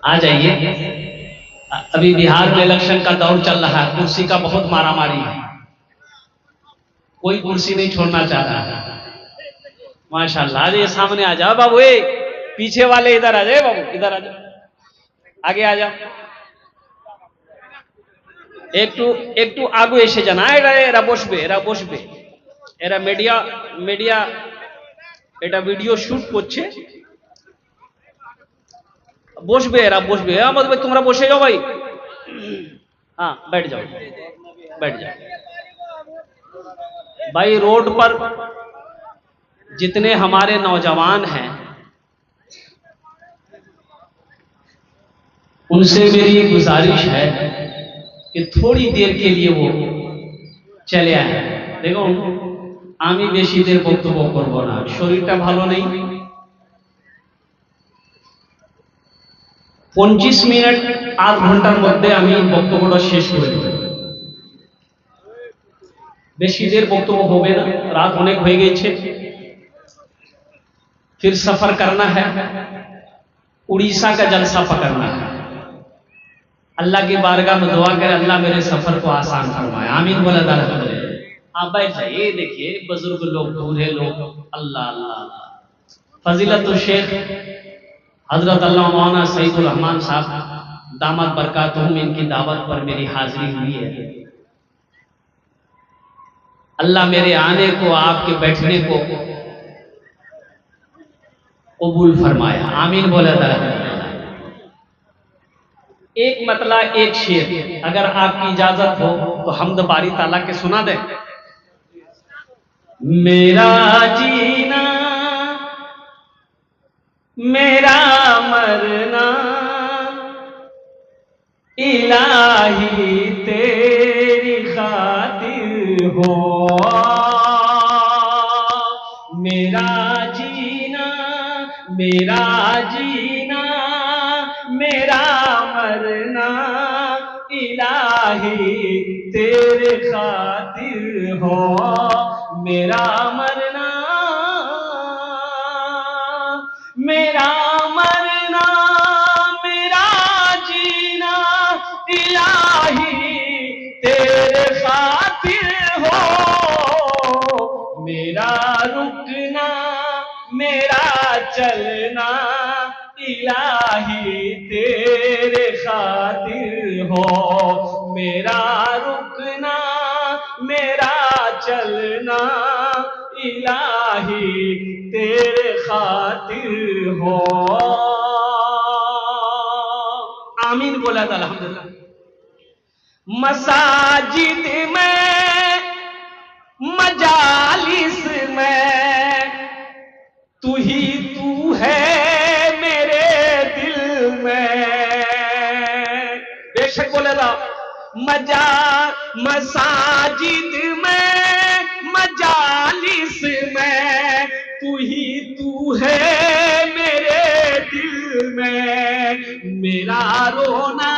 आ जाइए। अभी बिहार में इलेक्शन का दौर चल रहा है, कुर्सी का बहुत मारामारी है, कोई कुर्सी नहीं छोड़ना चाह रहा है। माशाल्लाह, आज ये सामने आ जाओ बाबू, पीछे वाले इधर आ जाए बाबू, इधर आ जाओ, आगे आ जाओ। একটু আগু এসে যান। এরা বসবে এরা মিডিয়া এটা ভিডিও শুট করছে, বসবে এরা বসবে। বলবে তোমরা বসে যাও ভাই, हाँ बैठ जाओ भाई। रोड पर जितने हमारे नौजवान हैं उनसे मेरी गुजारिश है कि थोड़ी देर के लिए वो चले आए। देखो আমি বেশি দের বক্তব্য করব না, শরীরটা ভালো নেই। 25 মিনিট আধ ঘন্টার মধ্যে আমি বক্তব্যটা শেষ করে দেব। বেশি দের বক্তব্য হবে না, রাত অনেক হয়ে গেছে। फिर सफर करना है, उड़ीसा का जलसा पकड़ना है। अल्लाह की बारगाह में दुआ करें अल्लाह मेरे सफर को आसान फरमाए, आमीन बोला दारा। आप बैठ जाइए, देखिए बुजुर्ग लोग, बूढ़े लोग, अल्लाह अल्लाह। फजीलत शेख हजरत अल्लाह मौलाना सईदुर रहमान साहब दामद बरकातहुम, इनकी दावत पर मेरी हाजिरी हुई है। अल्लाह मेरे आने को, आपके बैठने को कबूल फरमाया, आमीन बोला दारा। एक मतला एक शेर अगर आपकी इजाजत हो तो हमद बारी ताला के सुना दे। मेरा जीना मेरा मरना इलाही तेरी खातिर हो। मेरा जीना मेरा मरना इलाही तेरे खातिर हो। मेरा मरना मेरा जीना इलाही तेरे खातिर हो। मेरा रुकना मेरा चलना इलाही तेरे खातिर हो। मेरा रुकना मेरा चलना इलाही तेरे खातिर हो। आमीन बोला था अल्हम्दुलिल्लाह। मसाजिद में मजालिस में तू ही तू है मेरे दिल में। बेशक बोलेगा मसाजिद में मजालिस में तू ही तू है मेरे दिल में। मेरा रोना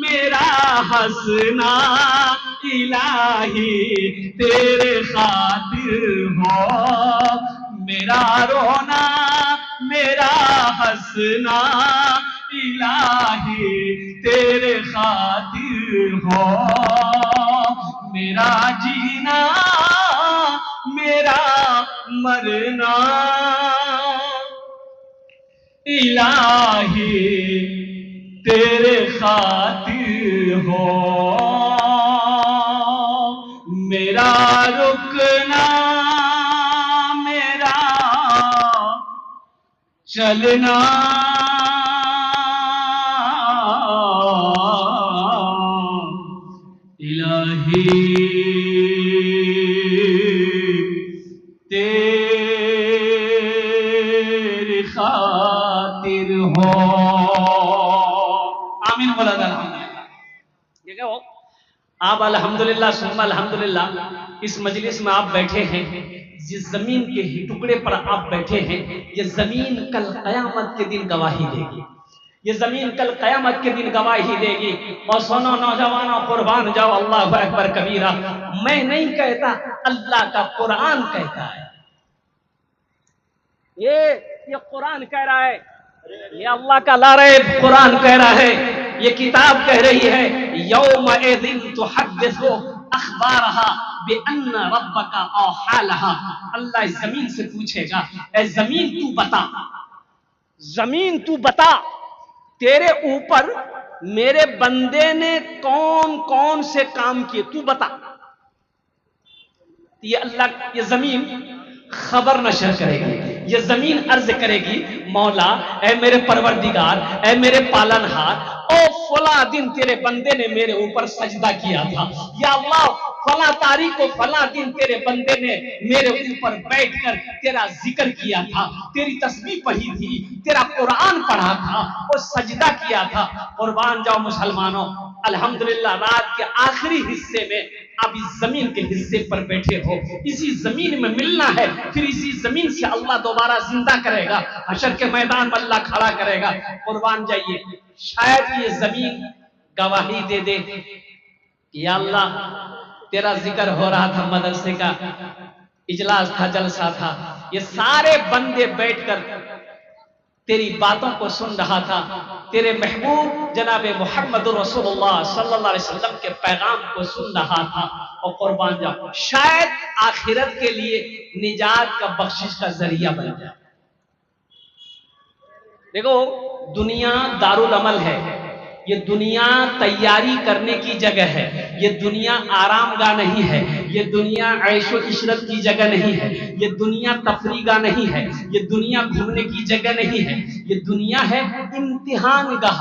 मेरा हंसना इलाही तेरे खातिर हो। मेरा रोना मेरा हंसना इलाही तेरे खातिर हो। मेरा जीना मेरा मरना इलाही तेरे खातिर हो। मेरा रुकना मेरा चलना इलाही तेरी खातिर हो। आमीन बोला था। ये क्या हो आप अल्हम्दुलिल्लाह सुम्मा अल्हम्दुलिल्लाह इस मजलिस में आप बैठे हैं, जिस जमीन के टुकड़े पर आप बैठे हैं, ये जमीन कल कयामत के दिन गवाही देगी। ये जमीन कल कयामत के दिन गवाही देगी। और सुनो नौजवानों, कुर्बान जाओ, अल्लाह अकबर कबीरा। मैं नहीं कहता, अल्लाह का कुरान कहता है। ये कुरान कह रहा है, ये अल्लाह का लारे कुरान कह रहा है, ये किताब कह रही है, यौमइदिन तुहद्दिसु अखबारहा बिअन्ना रब्बका औहालहा। अल्लाह इस जमीन से पूछेगा, ए जमीन तू बता, जमीन तू बता, तेरे ऊपर मेरे बंदे ने कौन कौन से काम किए, तू बता। ये अल्लाह, ये जमीन खबर नशर करेगी, ये जमीन अर्ज करेगी, मौला ऐ मेरे परवरदिगार, ऐ मेरे पालनहार, ओ फला दिन तेरे बंदे ने मेरे ऊपर सजदा किया था, या अल्लाह फला तारीख को फला दिन तेरे बंदे ने मेरे ऊपर बैठकर तेरा जिक्र किया था, तेरी तस्बीह पढ़ी थी, तेरा कुरान पढ़ा था और सजदा किया था। कुर्बान जाओ मुसलमानों, अल्हम्दुलिल्लाह रात के आखिरी हिस्से में आप इस जमीन के हिस्से पर बैठे हो, इसी जमीन में मिलना है, फिर इसी जमीन से अल्लाह दोबारा जिंदा करेगा, हशर के मैदान में अल्लाह खड़ा करेगा। कुर्बान जाइए, शायद ये जमीन गवाही दे दे, या अल्लाह तेरा जिक्र हो रहा था, मदरसे का इजलास था, जलसा था, ये सारे बंदे बैठकर तेरी बातों को सुन रहा था, तेरे महबूब जनाब मोहम्मद रसूलुल्लाह सल्लल्लाहु अलैहि वसल्लम के पैगाम को सुन रहा था। और कुर्बान जाओ, शायद आखिरत के लिए निजात का बख्शिश का जरिया बन जाए। देखो, दुनिया दारुल अमल है, ये दुनिया तैयारी करने की जगह है, ये दुनिया आरामगाह नहीं है, ये दुनिया ऐशो इशरत की जगह नहीं है, ये दुनिया तफरीगाह नहीं है, ये दुनिया घूमने की जगह नहीं है, ये दुनिया है इम्तिहान गाह।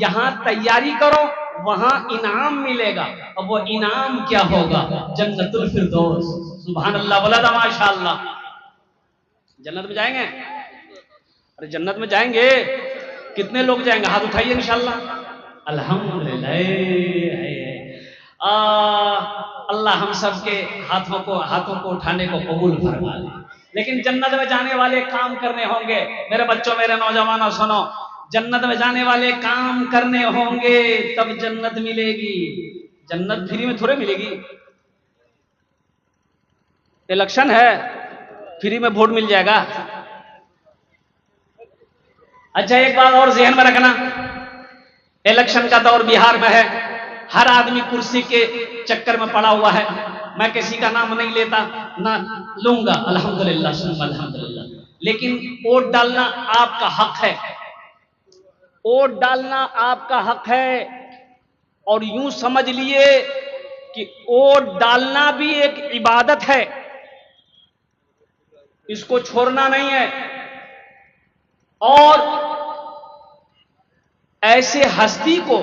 यहाँ तैयारी करो, वहां इनाम मिलेगा, और वो इनाम क्या होगा? जन्नतुल फिरदौस। सुभान अल्लाह, बोला था माशाअल्लाह। जन्नत में जाएंगे? अरे जन्नत में जाएंगे, कितने लोग जाएंगे? हाथ उठाइए इंशाअल्लाह। अल्हम्दुलिल्लाह। अल्लाह हम सबके हाथों को उठाने को कबूल फरमा ले। लेकिन जन्नत में जाने वाले काम करने होंगे। मेरे बच्चों, मेरे नौजवानों, सुनो, जन्नत में जाने वाले काम करने होंगे, तब जन्नत मिलेगी। जन्नत फ्री में थोड़े मिलेगी। इलेक्शन है, फ्री में वोट मिल जाएगा? अच्छा, एक बात और ज़हन में रखना, इलेक्शन का दौर बिहार में है, हर आदमी कुर्सी के चक्कर में पड़ा हुआ है। मैं किसी का नाम नहीं लेता, ना लूंगा, अल्हम्दुलिल्लाह सुम्मा अल्हम्दुलिल्लाह। लेकिन वोट डालना आपका हक है, वोट डालना आपका हक है। और यूं समझ लिए कि वोट डालना भी एक इबादत है, इसको छोड़ना नहीं है। और ऐसे हस्ती को,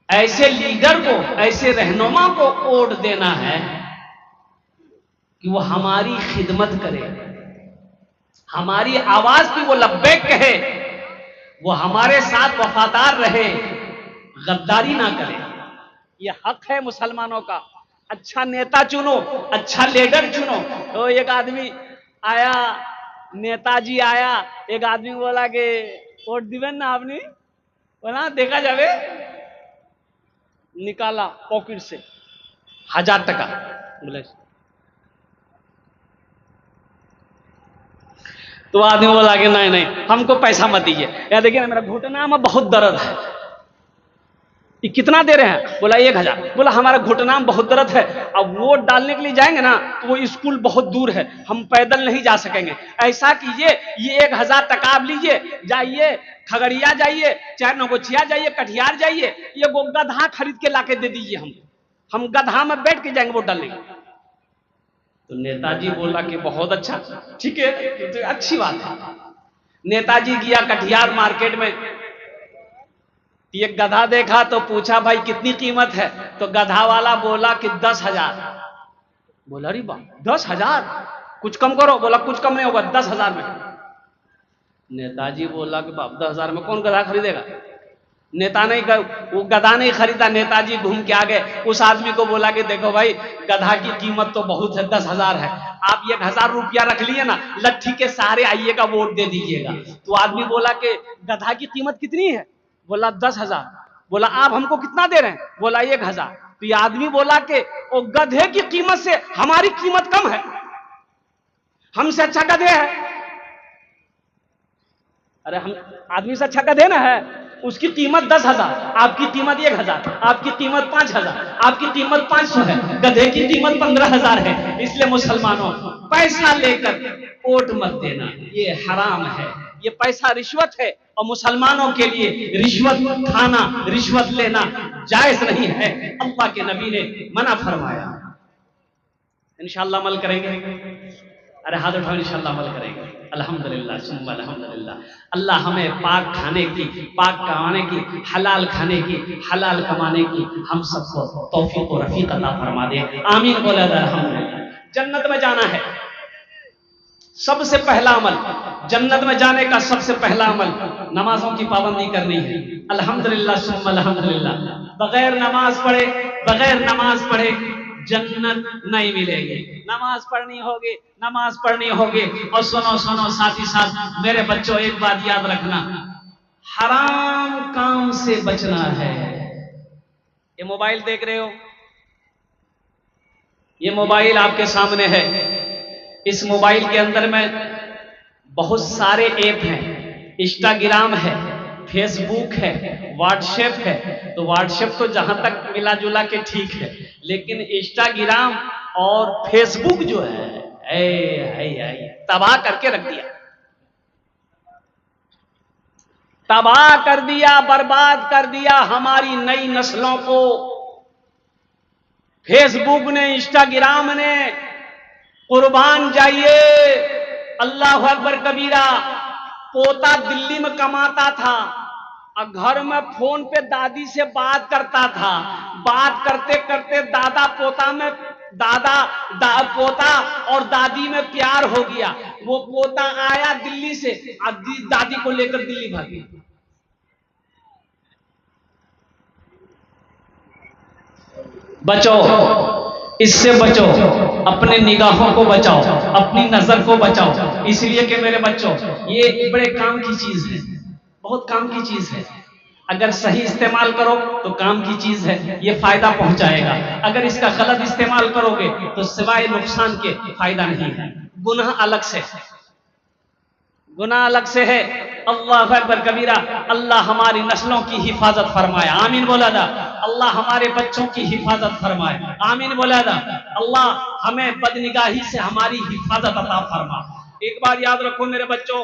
ऐसे लीडर को, ऐसे रहनुमा को वोट देना है कि वो हमारी खिदमत करे, हमारी आवाज भी वो लब्बैक कहे, वो हमारे साथ वफादार रहे, गद्दारी ना करे। ये हक है मुसलमानों का। अच्छा नेता चुनो, अच्छा लीडर चुनो। तो एक आदमी आया, नेताजी आया, एक आदमी बोला कि वोट दिवेन ना आपने? बोला देखा जावे। निकाला पॉकेट से 1000 टका, बोले। तो आदमी बोला कि नहीं नहीं, हमको पैसा मत दीजिए। या देखिए ना, मेरा घुटना में बहुत दर्द है। ये कितना दे रहे हैं? बोला 1000। बोला हमारा घुटना में बहुत दर्द है, अब वोट डालने के लिए जाएंगे ना तो वो स्कूल बहुत दूर है, हम पैदल नहीं जा सकेंगे। ऐसा कीजिए, ये 1000 टका आप लीजिए, जाइए खगड़िया जाइए, चाहे नगोचिया जाइए, कटिहार जाइए, ये गधा खरीद के लाके दे दीजिए, हम गधा में बैठ के जाएंगे वोट डालने। तो नेताजी बोला कि बहुत अच्छा, ठीक है, तो अच्छी बात है। नेताजी गया कटिहार मार्केट में, एक गधा देखा तो पूछा भाई कितनी कीमत है? तो गधा वाला बोला कि 10,000। बोला अरे बा 10,000, कुछ कम करो। बोला कुछ कम नहीं होगा, 10,000 में। नेताजी बोला कि बाप 10,000 में कौन गधा खरीदेगा? नेता नहीं, वो गधा नहीं खरीदा। नेताजी घूम के आ गए, उस आदमी को बोला कि देखो भाई, गधा की कीमत तो बहुत है, 10,000 है, आप 1,000 रुपया रख लिए ना, लट्ठी के सहारे आइएगा, वोट दे दीजिएगा। तो आदमी बोला कि गधा की कीमत कितनी है? बोला 10,000। बोला आप हमको कितना दे रहे हैं? बोला 1,000। तो ये आदमी बोला कि वो गधे की कीमत से हमारी कीमत कम है, हमसे अच्छा गधे है। अरे हम आदमी से अच्छा गधे ना है, उसकी कीमत 10,000, आपकी कीमत 1,000, आपकी कीमत 5,000, आपकी कीमत 500 है, गधे की कीमत 15,000 है। इसलिए मुसलमानों, पैसा लेकर वोट मत देना, ये हराम है, ये पैसा रिश्वत है, और मुसलमानों के लिए रिश्वत खाना, रिश्वत लेना जायज नहीं है। अल्लाह के नबी ने मना फरमाया। इंशाअल्लाह अमल करेंगे। अरे हाथ उठाओ, इंशाअल्लाह अमल करेंगे। अल्हम्दुलिल्लाह सुम्मा अल्हम्दुलिल्लाह। अल्लाह हमें पाक खाने की, पाक कमाने की, हलाल खाने की, हलाल कमाने की हम सबको तौफीक और रफीक अता फरमा दे। आमीन बोला जाए। अल्हम्दुलिल्लाह। जन्नत में जाना है, सबसे पहला अमल, जन्नत में जाने का सबसे पहला अमल नमाजों की पाबंदी करनी है। अल्हम्दुलिल्लाह सुम्मा अल्हम्दुलिल्लाह। बगैर नमाज पढ़े, बगैर नमाज पढ़े जन्नत नहीं मिलेगी। नमाज पढ़नी होगी, नमाज पढ़नी होगी। और सुनो सुनो साथी साथ मेरे बच्चों, एक बात याद रखना, हराम काम से बचना है। ये मोबाइल देख रहे हो, ये मोबाइल आपके सामने है। इस मोबाइल के अंदर में बहुत सारे ऐप हैं, इंस्टाग्राम है, फेसबुक है, व्हाट्सएप है। तो व्हाट्सएप तो जहां तक मिला जुला के ठीक है, लेकिन इंस्टाग्राम और फेसबुक जो है तबाह करके रख दिया, तबाह कर दिया, बर्बाद कर दिया हमारी नई नस्लों को। फेसबुक ने, इंस्टाग्राम ने, कुर्बान जाइए, अल्लाह अकबर कबीरा। पोता दिल्ली में कमाता था और घर में फोन पे दादी से बात करता था। बात करते करते दादा पोता में, पोता और दादी में प्यार हो गया। वो पोता आया दिल्ली से, दादी को लेकर दिल्ली भाग गया। बचो, इससे बचो, अपने निगाहों को बचाओ, अपनी नजर को बचाओ। इसलिए कि मेरे बच्चों, ये बड़े काम की चीज है, बहुत काम की चीज है। अगर सही इस्तेमाल करो तो काम की चीज है, ये फायदा पहुंचाएगा। अगर इसका गलत इस्तेमाल करोगे तो सिवाय नुकसान के फायदा नहीं है। गुनाह अलग से, गुनाह अलग से है। अल्लाह अकबर कबीरा। अल्लाह हमारी नस्लों की हिफाजत फरमाए। आमीन बोला था। अल्लाह हमारे बच्चों की हिफाजत फरमाए। आमीन बोला था। अल्लाह हमें बदनिगाही से हमारी हिफाजत अता फरमा। एक बात याद रखो मेरे बच्चों,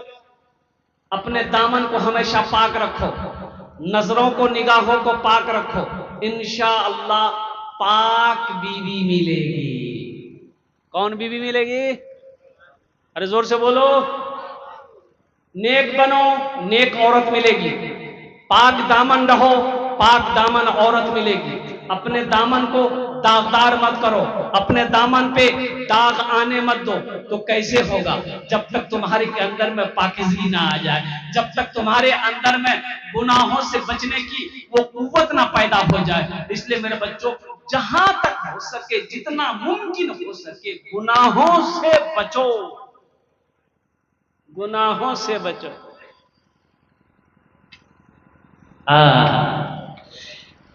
अपने दामन को हमेशा पाक रखो, नजरों को, निगाहों को पाक रखो। इंशाअल्लाह पाक बीवी मिलेगी। कौन बीवी मिलेगी? अरे जोर से बोलो। नेक बनो, नेक औरत मिलेगी। पाक दामन रहो, पाक दामन औरत मिलेगी। अपने दामन को दागदार मत करो, अपने दामन पे दाग आने मत दो। तो कैसे होगा? जब तक तुम्हारे के अंदर में पाकीज़गी ना आ जाए, जब तक तुम्हारे अंदर में गुनाहों से बचने की वो कुव्वत ना पैदा हो जाए। इसलिए मेरे बच्चों, जहां तक हो सके, जितना मुमकिन हो सके, गुनाहों से बचो, गुनाहों से बचो।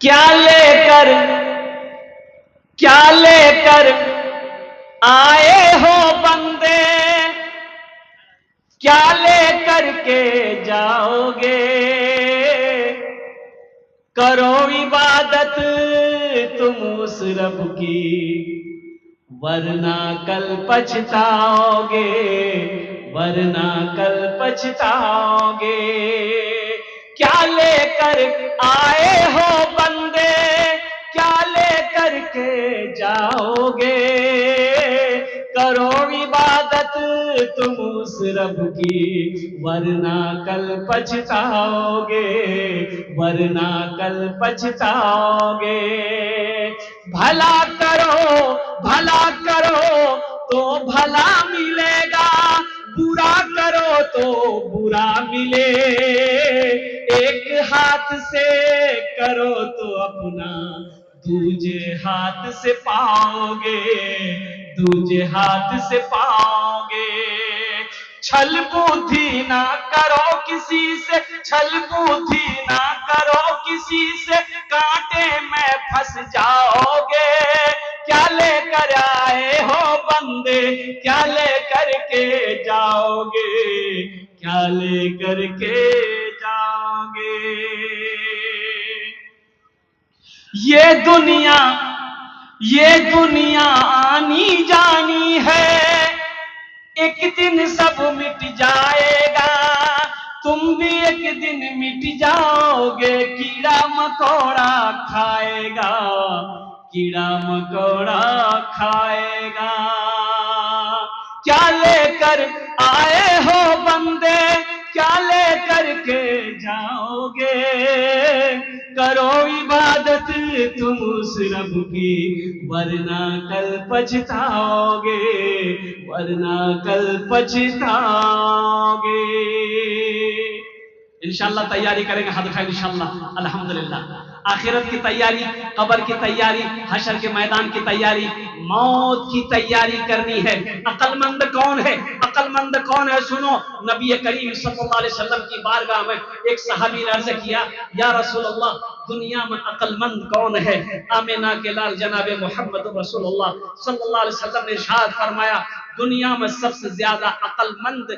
क्या लेकर आए हो बंदे, क्या लेकर के जाओगे? करो इबादत तुम उस रब की, वरना कल पछताओगे, वरना कल पछताओगे। क्या लेकर आए हो बंदे, क्या लेकर के जाओगे? करो इबादत तुम उस रब की, वरना कल पछताओगे, वरना कल पछताओगे। भला करो तो भला मिलेगा, बुरा करो तो बुरा मिले। एक हाथ से करो तो अपना, दूजे हाथ से पाओगे, दूजे हाथ से पाओगे। छल बुद्धि ना करो किसी से, छल बुद्धि ना करो किसी से, कांटे में फंस जाओगे। क्या लेकर आए हो बंदे, क्या लेकर के जाओगे? क्या लेकर के ये ये दुनिया आनी जानी है, एक दिन सब मिट जाएगा, तुम भी एक दिन मिट जाओगे। कीड़ा मकोड़ा खाएगा, कीड़ा मकोड़ा खाएगा। क्या लेकर आए हो बंदे, क्या लेकर के जाओगे। करो इबादत तुम उस रब की, वरना कल पछताओगे, वरना कल पछताओगे। इंशाअल्लाह तैयारी करेंगे, हाथ उठाएं इंशाअल्लाह। अल्हम्दुलिल्लाह आखिरत की तैयारी, कब्र की तैयारी, हशर के मैदान की तैयारी, मौत की तैयारी करनी है। अक्लमंद कौन है? अक्लमंद कौन है? सुनो, नबी करीम सल्लल्लाहु अलैहि वसल्लम की बारगाह में एक सहाबी ने अर्ज किया, या रसूल अल्लाह, दुनिया में अक्लमंद कौन है? आमिना के लाल जनाब मोहम्मद रसूलुल्लाह सल्लल्लाहु अलैहि वसल्लम ने इरशाद फरमाया, दुनिया में सबसे ज्यादा अक्लमंद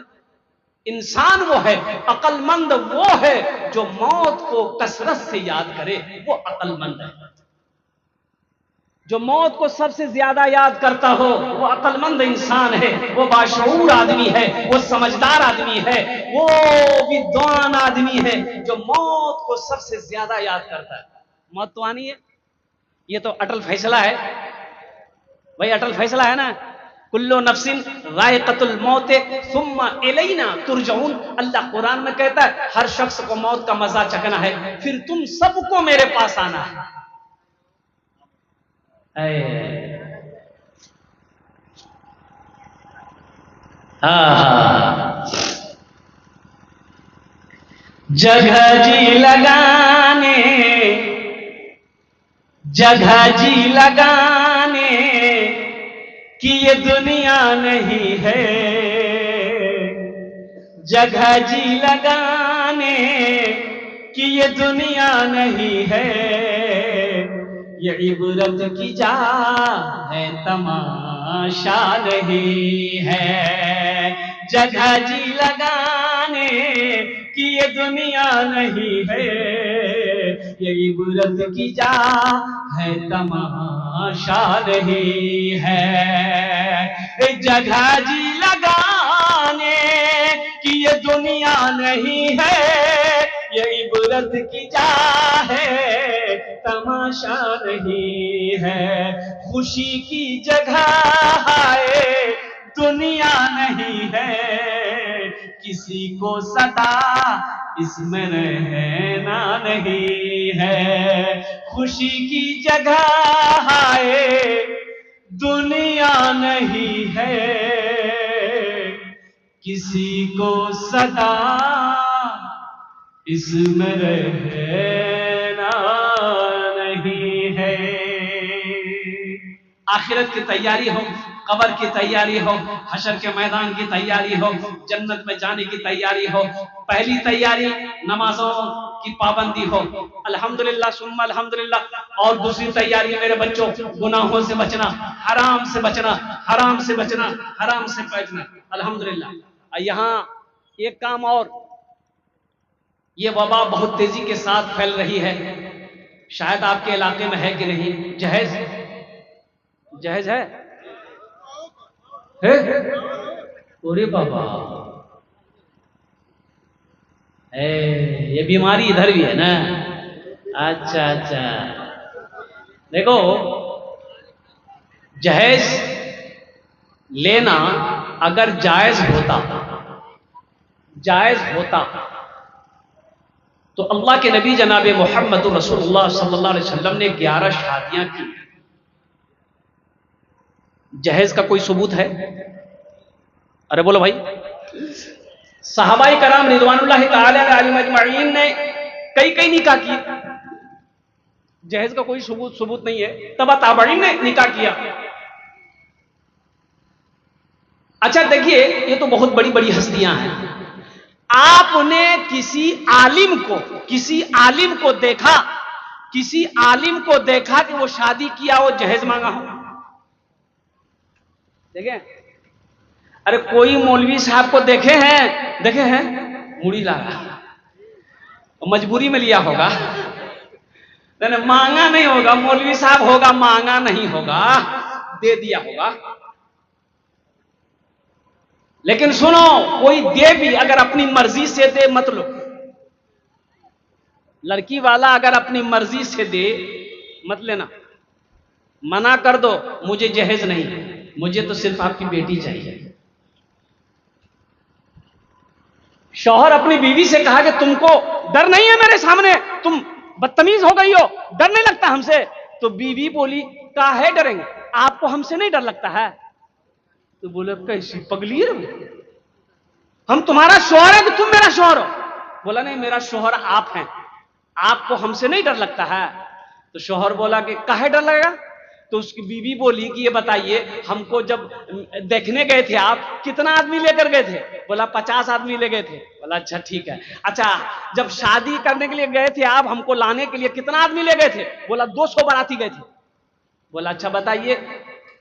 इंसान वो है, अक्लमंद वो है जो मौत को कसरत से याद करे, वो अक्लमंद है। जो मौत को सबसे ज्यादा याद करता हो वो अक्लमंद इंसान है, वो बाशऊर आदमी है, वो समझदार आदमी है, वो विद्वान आदमी है जो मौत को सबसे ज्यादा याद करता है। मौत तो आनी है, ये तो अटल फैसला है भाई, अटल फैसला है ना। कुल्लु नफ्सिन जायक़तुल मौत सुम्मा इलैना तुरजऊन। अल्लाह कुरान में कहता है हर शख्स को मौत का मजा चखना है, फिर तुम सबको मेरे पास आना है। जगह जी लगाने, जगह जी लगाने कि ये दुनिया नहीं है, जगह जी लगाने कि ये दुनिया नहीं है, ये इबरत की जा है, तमाशा नहीं है। जगह जी लगाने कि ये दुनिया नहीं है, ये इबरत की जा है, तमाशा नहीं है। जगह जी लगाने कि ये दुनिया नहीं है, ये इबरत की जा है, तमाशा नहीं है। खुशी की जगह है, दुनिया नहीं है, किसी को सदा इसमें रहना नहीं है। खुशी की जगह है, दुनिया नहीं है, किसी को सदा इसमें रहना नहीं है। आखिरत की तैयारी हो, कब्र की तैयारी हो, हशर के मैदान की तैयारी हो, जन्नत में जाने की तैयारी हो। पहली तैयारी नमाजों की पाबंदी हो, अल्हम्दुलिल्लाह सुम्मा अल्हम्दुलिल्लाह। और दूसरी तैयारी मेरे बच्चों, गुनाहों से बचना, हराम से बचना, हराम से बचना, हराम से बचना। अल्हम्दुलिल्लाह यहाँ एक काम और, ये वबा बहुत तेजी के साथ फैल रही है, शायद आपके इलाके में है कि नहीं। जहेज जहेज है? अरे बाबा, ये बीमारी इधर भी है ना। अच्छा अच्छा, देखो जहेज लेना अगर जायज होता, जायज होता तो अल्लाह के नबी जनाब मोहम्मद रसूलुल्लाह सल्लल्लाहु अलैहि वसल्लम ने 11 शादियां की। जहेज का कोई सबूत है? अरे बोलो भाई। सहाबाई कराम रिदवानुल्लाहि ताला अलैहिम अजमईन ने कई निकाह किए, जहेज का कोई सबूत नहीं है। तबा ताबईन ने निकाह किया। अच्छा देखिए, ये तो बहुत बड़ी बड़ी हस्तियां हैं। आपने किसी आलिम को देखा, किसी आलिम को देखा कि वो शादी किया हो, जहेज मांगा हो? देखें? अरे कोई मौलवी साहब को देखे हैं मुड़ी ला रहा, मजबूरी में लिया होगा। मैंने मांगा नहीं होगा मौलवी साहब, होगा मांगा नहीं होगा, दे दिया होगा। लेकिन सुनो, कोई दे भी अगर अपनी मर्जी से दे मत लो। लड़की वाला अगर अपनी मर्जी से दे मत लेना, मना कर दो, मुझे जहेज नहीं, मुझे तो सिर्फ आपकी बेटी चाहिए। शौहर अपनी बीवी से कहा कि तुमको डर नहीं है मेरे सामने, तुम बदतमीज हो गई हो, डर नहीं लगता हमसे? तो बीवी बोली काहे डरेंगे, आपको हमसे नहीं डर लगता है? तो बोले कैसी पगली है, हम तुम्हारा शौहर है कि तुम मेरा शौहर हो? बोला नहीं, मेरा शौहर आप हैं, आपको हमसे नहीं डर लगता है? तो शौहर बोला कि काहे डर लगेगा? तो उसकी बीवी बोली कि ये बताइए, हमको जब देखने गए थे आप, कितना आदमी लेकर गए थे? बोला 50 आदमी ले गए थे। बोला अच्छा ठीक है। अच्छा, जब शादी करने के लिए गए थे आप, हमको लाने के लिए कितना आदमी ले गए थे? बोला 200 बाराती गए थे। बोला अच्छा बताइए,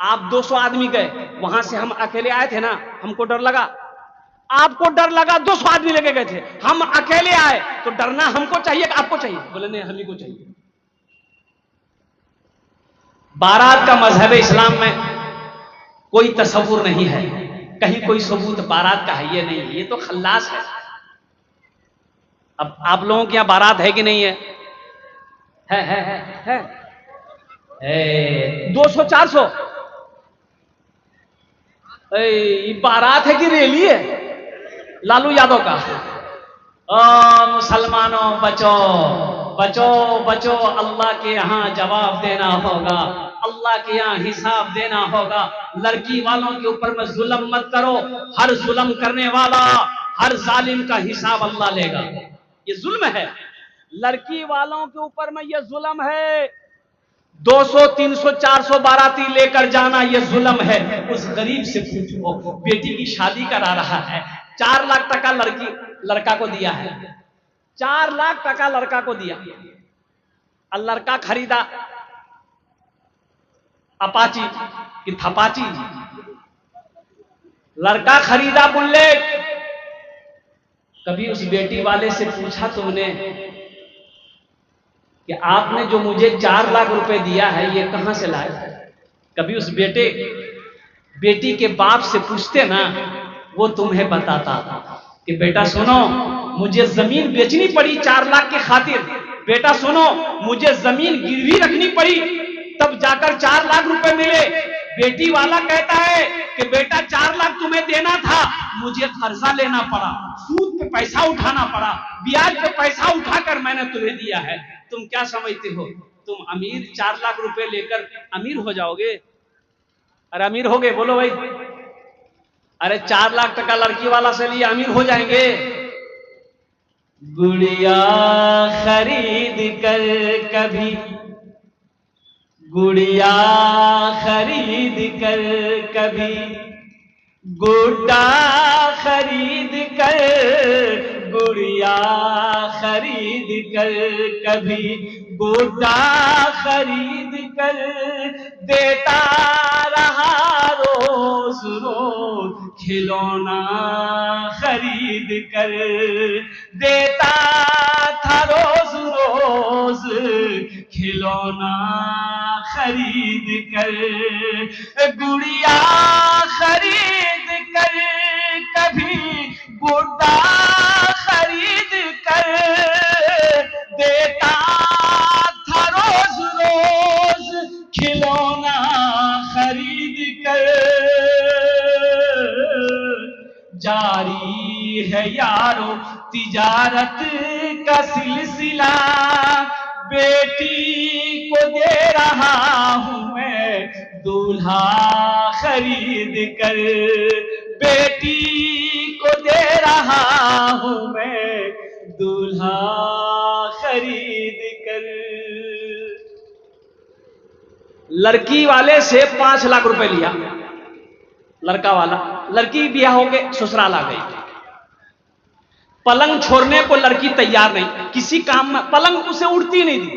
आप 200 आदमी गए, वहां से हम अकेले आए थे ना, हमको डर लगा? आपको डर लगा, 200 आदमी लेके गए थे, हम अकेले आए, तो डरना हमको चाहिए कि आपको चाहिए? बोले नहीं, हम ही को चाहिए। बारात का मजहब इस्लाम में कोई तसव्वुर नहीं है, कहीं कोई सबूत बारात का है ये नहीं है, ये तो खल्लास है। अब आप लोगों के यहां बारात है कि नहीं है? है 200-400 बारात है कि रैली है लालू यादव का? मुसलमानों बचो बचो बचो, अल्लाह के यहां जवाब देना होगा, अल्लाह के यहां हिसाब देना होगा। लड़की वालों के ऊपर में जुल्म मत करो, हर जुल्म करने वाला, हर जालिम का हिसाब अल्लाह लेगा। ये जुल्म है, लड़की वालों के ऊपर में ये जुल्म है। 200, 300, 400 बाराती लेकर जाना ये जुल्म है। उस गरीब से पूछो, बेटी की शादी करा रहा है, 4 लाख टका लड़का को दिया है, 4 लाख टका लड़का को दिया, और लड़का खरीदा अपाची कि थपाची, लड़का खरीदा बुलेट। कभी उस बेटी वाले से पूछा तुमने कि आपने जो मुझे 4 लाख रुपए दिया है ये कहां से लाए? कभी उस बेटी के बाप से पूछते ना, वो तुम्हें बताता कि बेटा सुनो, मुझे जमीन बेचनी पड़ी 4 लाख के खातिर, बेटा सुनो, मुझे जमीन गिरवी रखनी पड़ी, तब जाकर 4 लाख रुपए मिले। बेटी वाला कहता है कि बेटा 4 लाख तुम्हें देना था, मुझे कर्जा लेना पड़ा, सूद पे पैसा उठाना पड़ा, ब्याज पे पैसा उठाकर मैंने तुम्हें दिया है। तुम क्या समझते हो, तुम अमीर 4 लाख रुपए लेकर अमीर हो जाओगे? अरे अमीर हो गए, बोलो भाई। अरे 4 लाख टका लड़की वाला से लिए अमीर हो जाएंगे? गुड़िया खरीद कर कभी, गुड़िया खरीद कर कभी, गुड्डा खरीद कर, गुड़िया खरीद कर कभी, गुड्डा खरीद कर देता रहा रोज रोज, खिलौना खरीद कर देता था रोज रोज, खिलौना खरीद कर, गुड़िया खरीद कर कभी, गुड्डा खरीद कर देता था रोज रोज, खिलौना खरीद कर। जारी है यारो तिजारत का सिलसिला, बेटी को दे रहा हूं मैं दूल्हा खरीद कर, बेटी को दे रहा हूं मैं दूल्हा खरीद कर। लड़की वाले से 5 लाख रुपए लिया लड़का वाला, लड़की ब्याह हो के ससुराल आ गई। पलंग छोड़ने को लड़की तैयार नहीं, किसी काम में पलंग उसे उड़ती नहीं थी,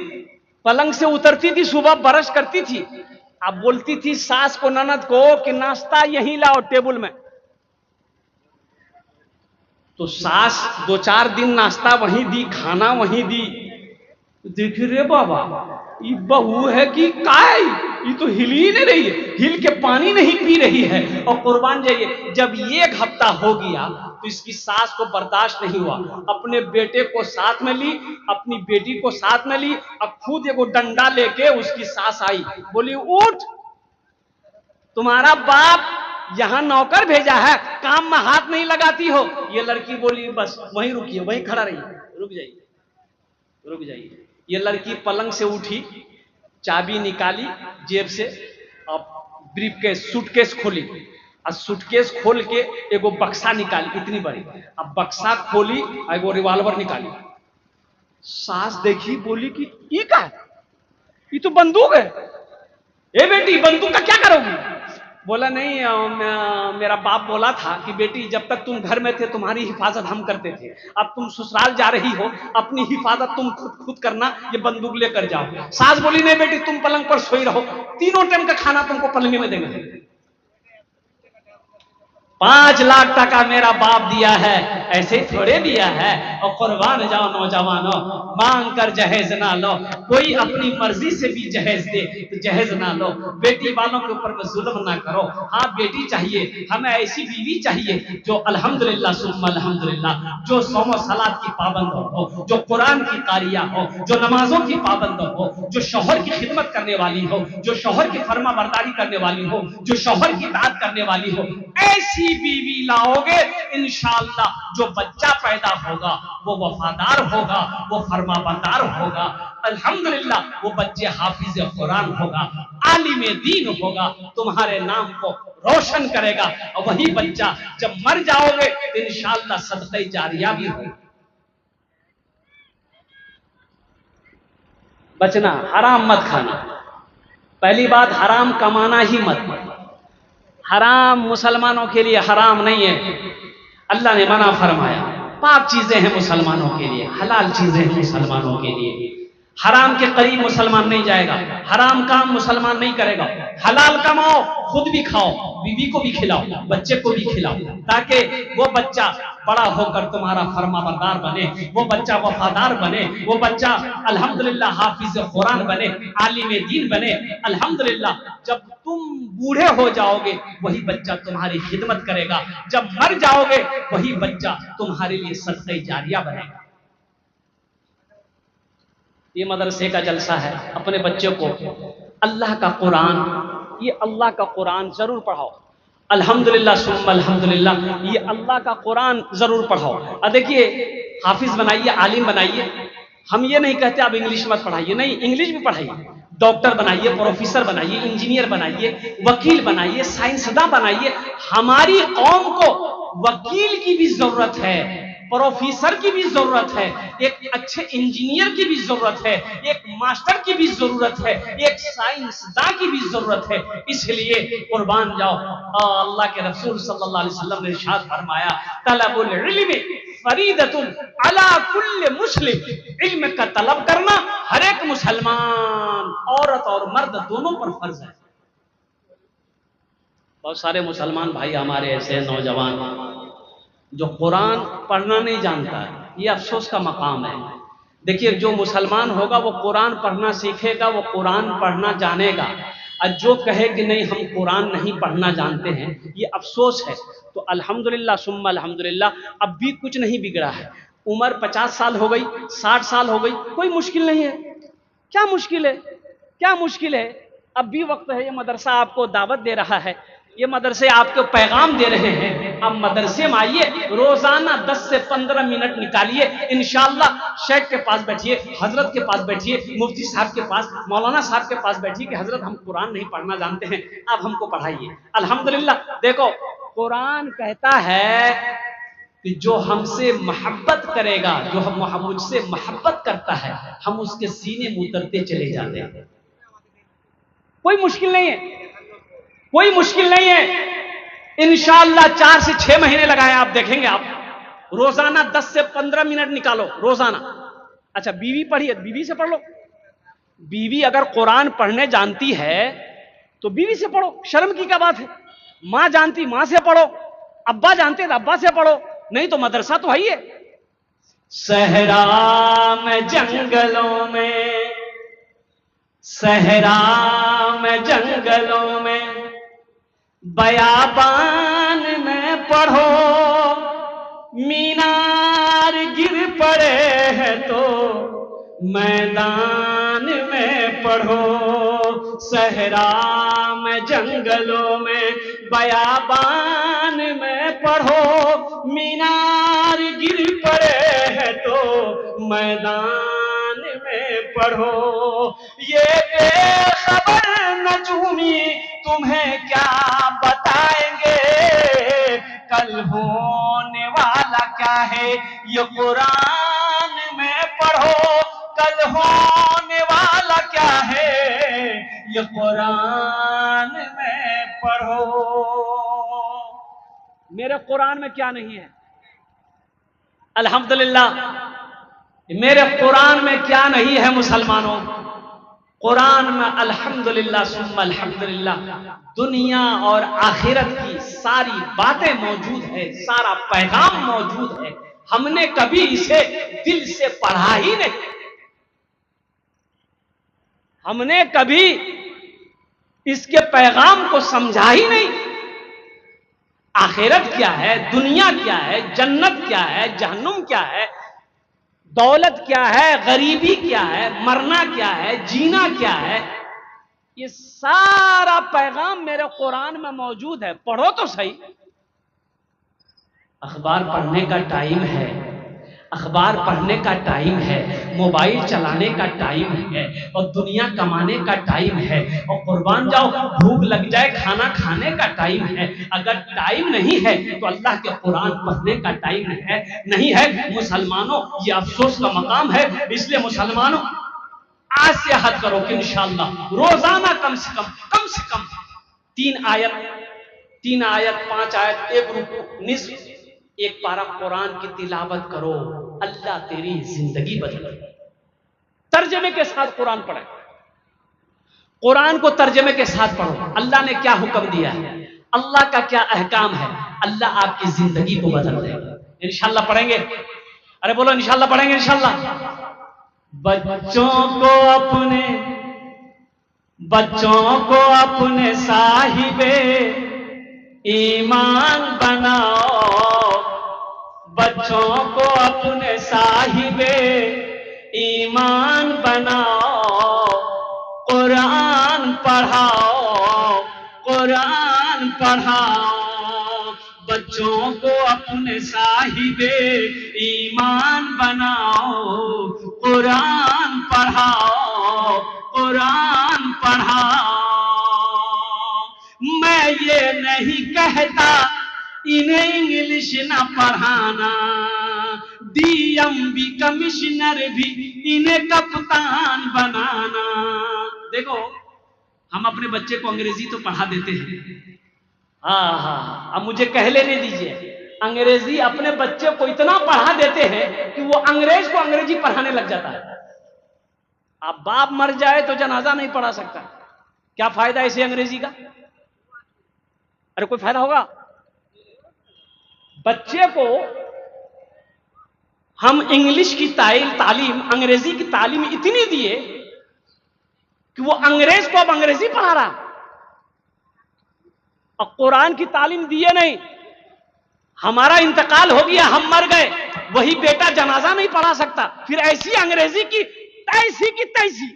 पलंग से उतरती थी, सुबह ब्रश करती थी, अब बोलती थी सास को, ननद को कि नाश्ता यहीं लाओ टेबल में। तो सास 2-4 दिन नाश्ता वहीं दी, खाना वहीं दी, देख रे बाबा, ये बहू है कि काय, ये तो हिल ही नहीं रही है, हिल के पानी नहीं पी रही है। और कुर्बान जाइए, जब 1 हफ्ता हो गया तो इसकी सास को बर्दाश्त नहीं हुआ, अपने बेटे को साथ में ली, अपनी बेटी को साथ में ली, अब खुद एगो डंडा लेके उसकी सास आई, बोली उठ, तुम्हारा बाप यहां नौकर भेजा है, काम में हाथ नहीं लगाती हो। ये लड़की बोली बस वहीं रुकिए, वहीं खड़ा रहिए, रुक जाइए, रुक जाइए। ये लड़की पलंग से उठी, चाबी निकाली जेब से, और ब्रीफकेस सूटकेस खोली, और सूटकेस खोल के एगो बक्सा निकाली इतनी बड़ी, अब बक्सा खोली, एगो रिवॉल्वर निकाली। सास देखी, बोली कि ये क्या है, ये तो बंदूक है। ए बेटी, बंदूक का क्या करोगी? बोला नहीं, मेरा बाप बोला था कि बेटी जब तक तुम घर में थे तुम्हारी हिफाजत हम करते थे, अब तुम ससुराल जा रही हो, अपनी हिफाजत तुम खुद करना, ये बंदूक लेकर जाओ। सास बोली नहीं बेटी, तुम पलंग पर सोई रहो, 3 टाइम का खाना तुमको पलंग में देंगे। 5 लाख टका मेरा बाप दिया है, ऐसे थोड़े दिया है। और कुर्बान जाओ नौजवानों, मांग कर जहेज ना लो, कोई अपनी मर्जी से भी जहेज दे तो जहेज ना लो। बेटी वालों के ऊपर जुल्म ना करो। हाँ बेटी चाहिए, हमें ऐसी बीवी चाहिए जो अल्हम्दुलिल्लाह सुम्मा अल्हम्दुलिल्लाह, जो सौम सलात की पाबंद हो, जो कुरान की कारिया हो, जो नमाजों की पाबंद हो, जो शौहर की खिदमत करने वाली हो, जो शौहर की फर्मा बरदारी करने वाली हो, जो शौहर की इताअत करने वाली हो। ऐसी बीवी लाओगे, इंशाअल्लाह जो बच्चा पैदा होगा वो वफादार होगा, वो फरमाबरदार होगा। अल्हम्दुलिल्लाह वो बच्चे हाफिज कुरान होगा, आलिम दीन होगा, तुम्हारे नाम को रोशन करेगा। और वही बच्चा जब मर जाओगे तो इंशाअल्लाह सदक़े जारिया भी होगा। बचना, हराम मत खाना। पहली बात, हराम कमाना ही मत। हराम मुसलमानों के लिए हराम नहीं है, अल्लाह ने मना फरमाया। पाक चीजें हैं मुसलमानों के लिए, हलाल चीजें हैं मुसलमानों के लिए। हराम के करीब मुसलमान नहीं जाएगा, हराम काम मुसलमान नहीं करेगा। हलाल कमाओ, खुद भी खाओ, बीवी को भी खिलाओ, बच्चे को भी खिलाओ, ताकि वो बच्चा बड़ा होकर तुम्हारा फरमाबरदार बने, वो बच्चा वफादार बने, वो बच्चा अल्हम्दुलिल्लाह हाफिज कुरान बने, आलिम दीन बने। अल्हम्दुलिल्लाह जब तुम बूढ़े हो जाओगे वही बच्चा तुम्हारी खिदमत करेगा, जब मर जाओगे वही बच्चा तुम्हारे लिए सदक़े जारिया बनेगा। ये मदरसे का जलसा है, अपने बच्चों को अल्लाह का कुरान, ये अल्लाह का कुरान जरूर पढ़ाओ। अल्हम्दुलिल्लाह सुम्मा अल्हम्दुलिल्लाह, ये अल्लाह का कुरान जरूर पढ़ाओ। और देखिए, हाफिज बनाइए, आलिम बनाइए। हम ये नहीं कहते आप इंग्लिश मत पढ़ाइए, नहीं, इंग्लिश भी पढ़ाइए। डॉक्टर बनाइए, प्रोफेसर बनाइए, इंजीनियर बनाइए, वकील बनाइए, साइंसदान बनाइए। हमारी कौम को वकील की भी जरूरत है, प्रोफेसर की भी जरूरत है, एक अच्छे इंजीनियर की भी जरूरत है, एक मास्टर की भी जरूरत है, एक साइंसदान की भी जरूरत है। इसलिए कुर्बान जाओ, अल्लाह के रसूल सल्लल्लाहु अलैहि वसल्लम ने इरशाद फरमाया, तलबुल इल्मी फरीदतुन अला कुल्ल मुस्लिम। इल्म का तलब करना हर एक मुसलमान, औरत और मर्द दोनों पर फर्ज है। बहुत सारे मुसलमान भाई हमारे ऐसे नौजवान जो कुरान पढ़ना नहीं जानता है, ये अफसोस का मकाम है। देखिए, जो मुसलमान होगा वो कुरान पढ़ना सीखेगा, वो कुरान पढ़ना जानेगा। और जो कहे कि नहीं हम कुरान नहीं पढ़ना जानते हैं, ये अफसोस है। तो अल्हम्दुलिल्लाह सुम्मा अल्हम्दुलिल्लाह, अब भी कुछ नहीं बिगड़ा है। उम्र 50 साल हो गई, 60 साल हो गई, कोई मुश्किल नहीं है। क्या मुश्किल है, क्या मुश्किल है? अब भी वक्त है। ये मदरसा आपको दावत दे रहा है, ये मदरसे आपको पैगाम दे रहे हैं। अब मदरसे में आइए, रोजाना 10 से 15 मिनट निकालिए, इंशाअल्लाह शेख के पास बैठिए, हजरत के पास बैठिए, मुफ्ती साहब के पास, मौलाना साहब के पास बैठिए कि हजरत हम कुरान नहीं पढ़ना जानते हैं, आप हमको पढ़ाइए। अल्हम्दुलिल्लाह देखो, कुरान कहता है कि जो हमसे मोहब्बत करेगा, जो हम मुझसे मोहब्बत करता है, हम उसके सीने में उतरते चले जाते हैं। कोई मुश्किल नहीं है, कोई मुश्किल नहीं है। इंशाअल्लाह 4 से 6 महीने लगाए, आप देखेंगे। आप रोजाना 10 से 15 मिनट निकालो रोजाना। अच्छा, बीवी पढ़िए, बीवी से पढ़ लो। बीवी अगर कुरान पढ़ने जानती है तो बीवी से पढ़ो, शर्म की क्या बात है? मां जानती, मां से पढ़ो, अब्बा जानते तो अब्बा से पढ़ो, नहीं तो मदरसा तो है ही है। सहरा में जंगलों में सहरा में जंगलों में बयाबान में पढ़ो, मीनार गिर पड़े हैं तो मैदान में पढ़ो। सहरा में जंगलों में बयाबान में पढ़ो, मीनार गिर पड़े हैं तो मैदान में पढ़ो। ये बेखबर नजूमी तुम्हें क्या बताएंगे, कल होने वाला क्या है ये कुरान में पढ़ो। कल होने वाला क्या है ये कुरान में पढ़ो। मेरे कुरान में क्या नहीं है? अल्हम्दुलिल्लाह, मेरे कुरान में क्या नहीं है मुसलमानों? कुरान में अल्हम्दुलिल्लाह सुम्मा अल्हम्दुलिल्लाह दुनिया और आखिरत की सारी बातें मौजूद है, सारा पैगाम मौजूद है। हमने कभी इसे दिल से पढ़ा ही नहीं, हमने कभी इसके पैगाम को समझा ही नहीं। आखिरत क्या है, दुनिया क्या है, जन्नत क्या है, जहन्नुम क्या है, दौलत क्या है, गरीबी क्या है, मरना क्या है, जीना क्या है, ये सारा पैगाम मेरे कुरान में मौजूद है। पढ़ो तो सही। अखबार पढ़ने का टाइम है, अखबार पढ़ने का टाइम है, मोबाइल चलाने का टाइम है, और दुनिया कमाने का टाइम है, और कुर्बान जाओ भूख लग जाए खाना खाने का टाइम है। अगर टाइम नहीं है तो अल्लाह के कुरान पढ़ने का टाइम है नहीं है। मुसलमानों, ये अफसोस का मकाम है। इसलिए मुसलमानों, आज से अहद करो कि इंशाअल्लाह रोजाना कम से कम 3 आयत 5 आयत, 1 रुकू, निस्फ, 1 पारा कुरान की तिलावत करो। अल्लाह तेरी जिंदगी बदले। तर्जमे के साथ कुरान पढ़े, कुरान को तर्जमे के साथ पढ़ो। अल्लाह ने क्या हुक्म दिया है, अल्लाह का क्या अहकाम है, अल्लाह आपकी जिंदगी को बदल देगा। इंशाअल्लाह पढ़ेंगे। अरे बोलो इंशाअल्लाह पढ़ेंगे। इंशाअल्लाह बच्चों को अपने साहिबे ईमान बनाओ, बच्चों को अपने साहिबे ईमान बनाओ। कुरान पढ़ाओ, कुरान पढ़ाओ। बच्चों को अपने साहिबे ईमान बनाओ। कुरान पढ़ाओ, कुरान पढ़ाओ। मैं ये नहीं कहता इन्हें इंग्लिश ना पढ़ाना, डीएमबी कमिश्नर भी इन्हें कप्तान बनाना। देखो, हम अपने बच्चे को अंग्रेजी तो पढ़ा देते हैं। हाँ, अब मुझे कह लेने दीजिए, अंग्रेजी अपने बच्चे को इतना पढ़ा देते हैं कि वो अंग्रेज को अंग्रेजी पढ़ाने लग जाता है। अब बाप मर जाए तो जनाजा नहीं पढ़ा सकता, क्या फायदा इसे अंग्रेजी का? अरे कोई फायदा होगा? बच्चे को हम इंग्लिश की तालीम, अंग्रेजी की तालीम इतनी दिए कि वो अंग्रेज को अब अंग्रेजी पढ़ा रहा, और कुरान की तालीम दिए नहीं। हमारा इंतकाल हो गया, हम मर गए, वही बेटा जनाजा नहीं पढ़ा सकता, फिर ऐसी अंग्रेजी की तैसी।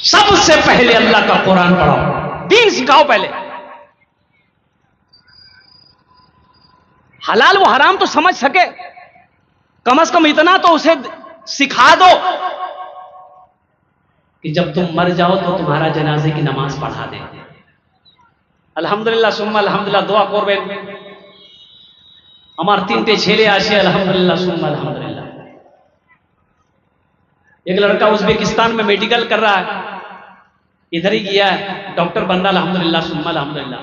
सबसे पहले अल्लाह का कुरान पढ़ाओ, दीन सिखाओ। पहले हलाल व हराम तो समझ सके, कम से कम इतना तो उसे सिखा दो कि जब तुम मर जाओ तो तुम्हारा जनाजे की नमाज पढ़ा दे। अल्हम्दुलिल्लाह सुम्मा अल्हम्दुलिल्लाह दुआ करबेन। हमार 3टे छेले आसे अल्हम्दुलिल्लाह सुम्मा अल्हम्दुलिल्लाह। एक लड़का उज्बेकिस्तान में मेडिकल कर रहा है, इधर ही गया है, डॉक्टर बनना अल्हम्दुलिल्लाह सुम्मा अल्हम्दुलिल्लाह।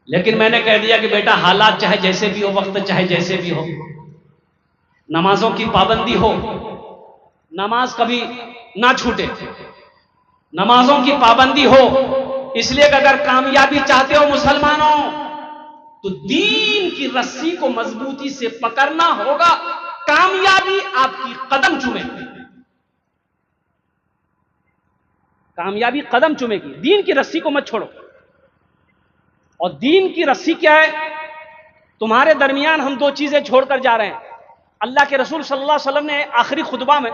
लेकिन मैंने कह दिया कि बेटा हालात चाहे जैसे भी हो, वक्त चाहे जैसे भी हो, नमाजों की पाबंदी हो, नमाज कभी ना छूटे, नमाजों की पाबंदी हो। इसलिए अगर कामयाबी चाहते हो मुसलमानों, तो दीन की रस्सी को मजबूती से पकड़ना होगा, कामयाबी आपकी कदम चूमेगी, कामयाबी कदम चूमेगी। दीन की रस्सी को मत छोड़ो। और दीन की रस्सी क्या है? तुम्हारे दरमियान हम दो चीजें छोड़कर जा रहे हैं। अल्लाह के रसूल सल्लल्लाहु अलैहि वसल्लम ने आखिरी खुतबा में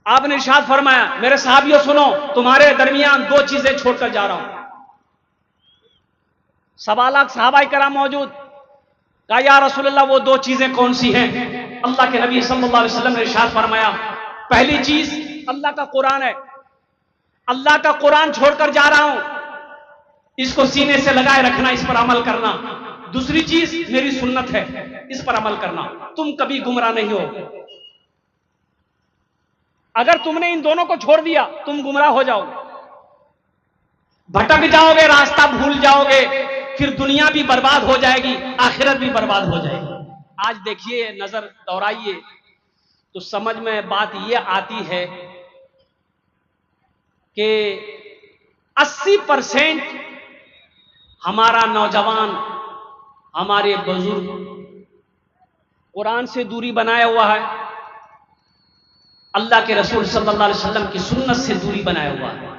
आपने इरशाद फरमाया, मेरे सहाबियों सुनो, तुम्हारे दरमियान दो चीजें छोड़कर जा रहा हूं। 1.25 लाख सहाबाए कराम मौजूद। कहा या रसूलल्लाह वो दो चीजें कौन सी हैं? अल्लाह के नबी सल्लल्लाहु अलैहि वसल्लम ने इरशाद फरमाया, पहली चीज अल्लाह का कुरान है, अल्लाह का कुरान छोड़कर जा रहा हूं, इसको सीने से लगाए रखना, इस पर अमल करना। दूसरी चीज मेरी सुन्नत है, इस पर अमल करना, तुम कभी गुमराह नहीं हो। अगर तुमने इन दोनों को छोड़ दिया तुम गुमराह हो जाओगे, भटक जाओगे, रास्ता भूल जाओगे, फिर दुनिया भी बर्बाद हो जाएगी, आखिरत भी बर्बाद हो जाएगी। आज देखिए, नजर दौड़ाइए तो समझ में बात यह आती है कि 80% हमारा नौजवान, हमारे बुजुर्ग कुरान से दूरी बनाया हुआ है, अल्लाह के रसूल सल्लल्लाहु अलैहि वसल्लम की सुन्नत से दूरी बनाया हुआ है।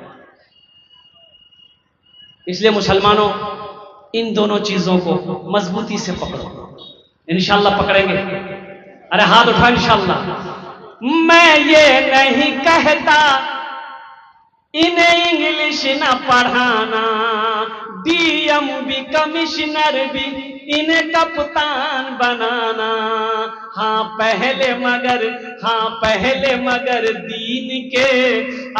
इसलिए मुसलमानों, इन दोनों चीजों को मजबूती से पकड़ो। इंशाअल्लाह पकड़ेंगे। अरे हाथ उठा इंशाअल्लाह। मैं ये नहीं कहता इन्हें इंग्लिश ना पढ़ाना, डीएम भी कमिश्नर भी इन्हें कप्तान बनाना। हाँ पहले मगर दीन के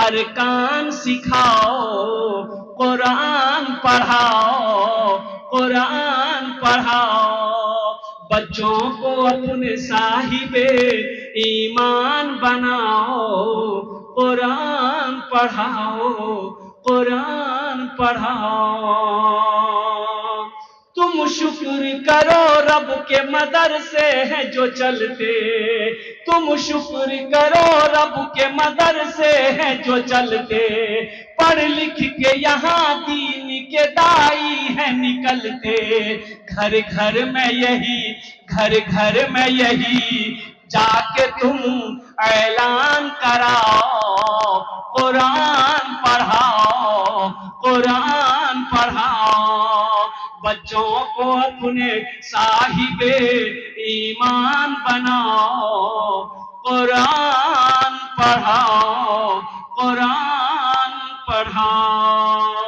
अरकान सिखाओ, कुरान पढ़ाओ, कुरान पढ़ाओ। बच्चों को अपने साहिबे ईमान बनाओ, कुरान पढ़ाओ, कुरान पढ़ाओ। तुम शुक्र करो रब के मदरसे हैं जो चलते, तुम शुक्र करो रब के मदरसे हैं जो चलते। पढ़ लिख के यहाँ दीन के दाई हैं निकलते। घर घर में यही जाके तुम ऐलान कराओ, कुरान पढ़ाओ, कुरान पढ़ाओ। बच्चों को अपने साहिबे ईमान बनाओ, कुरान पढ़ाओ, कुरान पढ़ाओ।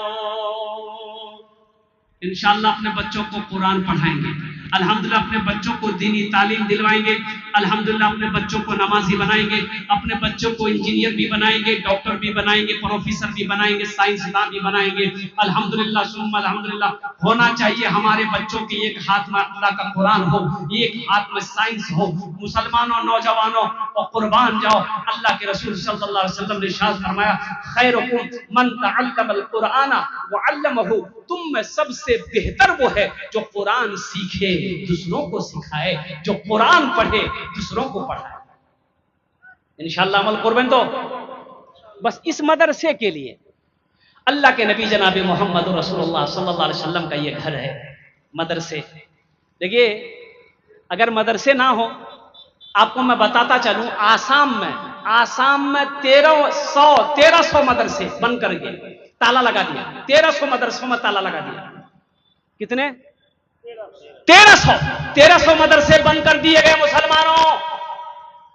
इंशाअल्लाह अपने बच्चों को कुरान पढ़ाएंगे, अल्हम्दुलिल्लाह अपने बच्चों को दीनी तालीम दिलवाएंगे, अल्हम्दुलिल्लाह अपने बच्चों को नमाजी बनाएंगे, अपने बच्चों को इंजीनियर भी बनाएंगे, डॉक्टर भी बनाएंगे, प्रोफेसर भी बनाएंगे, साइंसदान भी बनाएंगे। अल्हम्दुलिल्लाह सुम्मा अल्हम्दुलिल्लाह। होना चाहिए हमारे बच्चों के एक हाथ में अल्लाह का कुरान हो, एक हाथ में साइंस हो। मुसलमानों, नौजवानों और कुर्बान जाओ। अल्लाह के रसूल सल्लल्लाहु अलैहि वसल्लम ने इरशाद फरमाया, खैरुकुम मन तअल्लमल कुराना व अल्लमहु। तुम में सबसे बेहतर वो है जो कुरान सीखे, दूसरों को सिखाए, जो कुरान पढ़े, दूसरों को पढ़ाए। इंशाअल्लाह अमल करबें। तो बस इस मदरसे के लिए अल्लाह के नबी जनाब मोहम्मद रसूलुल्लाह सल्लल्लाहु अलैहि वसल्लम का ये घर है, मदरसे। देखिए, अगर मदरसे ना हो, आपको मैं बताता चलूं, आसाम में 1300 मदरसे बंद कर गए, ताला लगा दिया। 1300 मदरसों में ताला लगा दिया। कितने? 1300 मदरसे बंद कर दिए गए। मुसलमानों,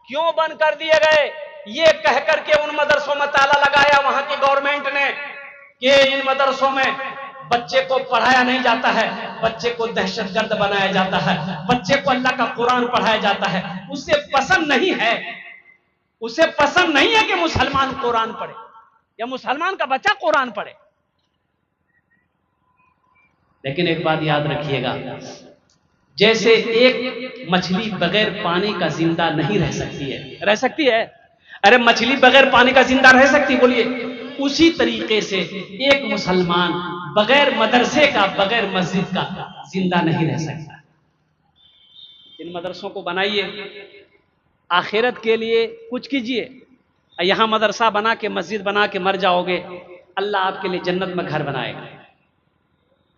क्यों बंद कर दिए गए? ये कह करके उन मदरसों में ताला लगाया वहां की गवर्नमेंट ने कि इन मदरसों में बच्चे को पढ़ाया नहीं जाता है, बच्चे को दहशतगर्द बनाया जाता है, बच्चे को अल्लाह का कुरान पढ़ाया जाता है। उसे पसंद नहीं है, उसे पसंद नहीं है कि मुसलमान कुरान पढ़े या मुसलमान का बच्चा कुरान पढ़े। लेकिन एक बात याद रखिएगा, जैसे एक मछली बगैर पानी का जिंदा नहीं रह सकती है, रह सकती है? अरे मछली बगैर पानी का जिंदा रह सकती, बोलिए? उसी तरीके से एक मुसलमान बगैर मदरसे का, बगैर मस्जिद का जिंदा नहीं रह सकता। इन मदरसों को बनाइए, आखिरत के लिए कुछ कीजिए। यहां मदरसा बना के, मस्जिद बना के मर जाओगे, अल्लाह आपके लिए जन्नत में घर बनाएगा।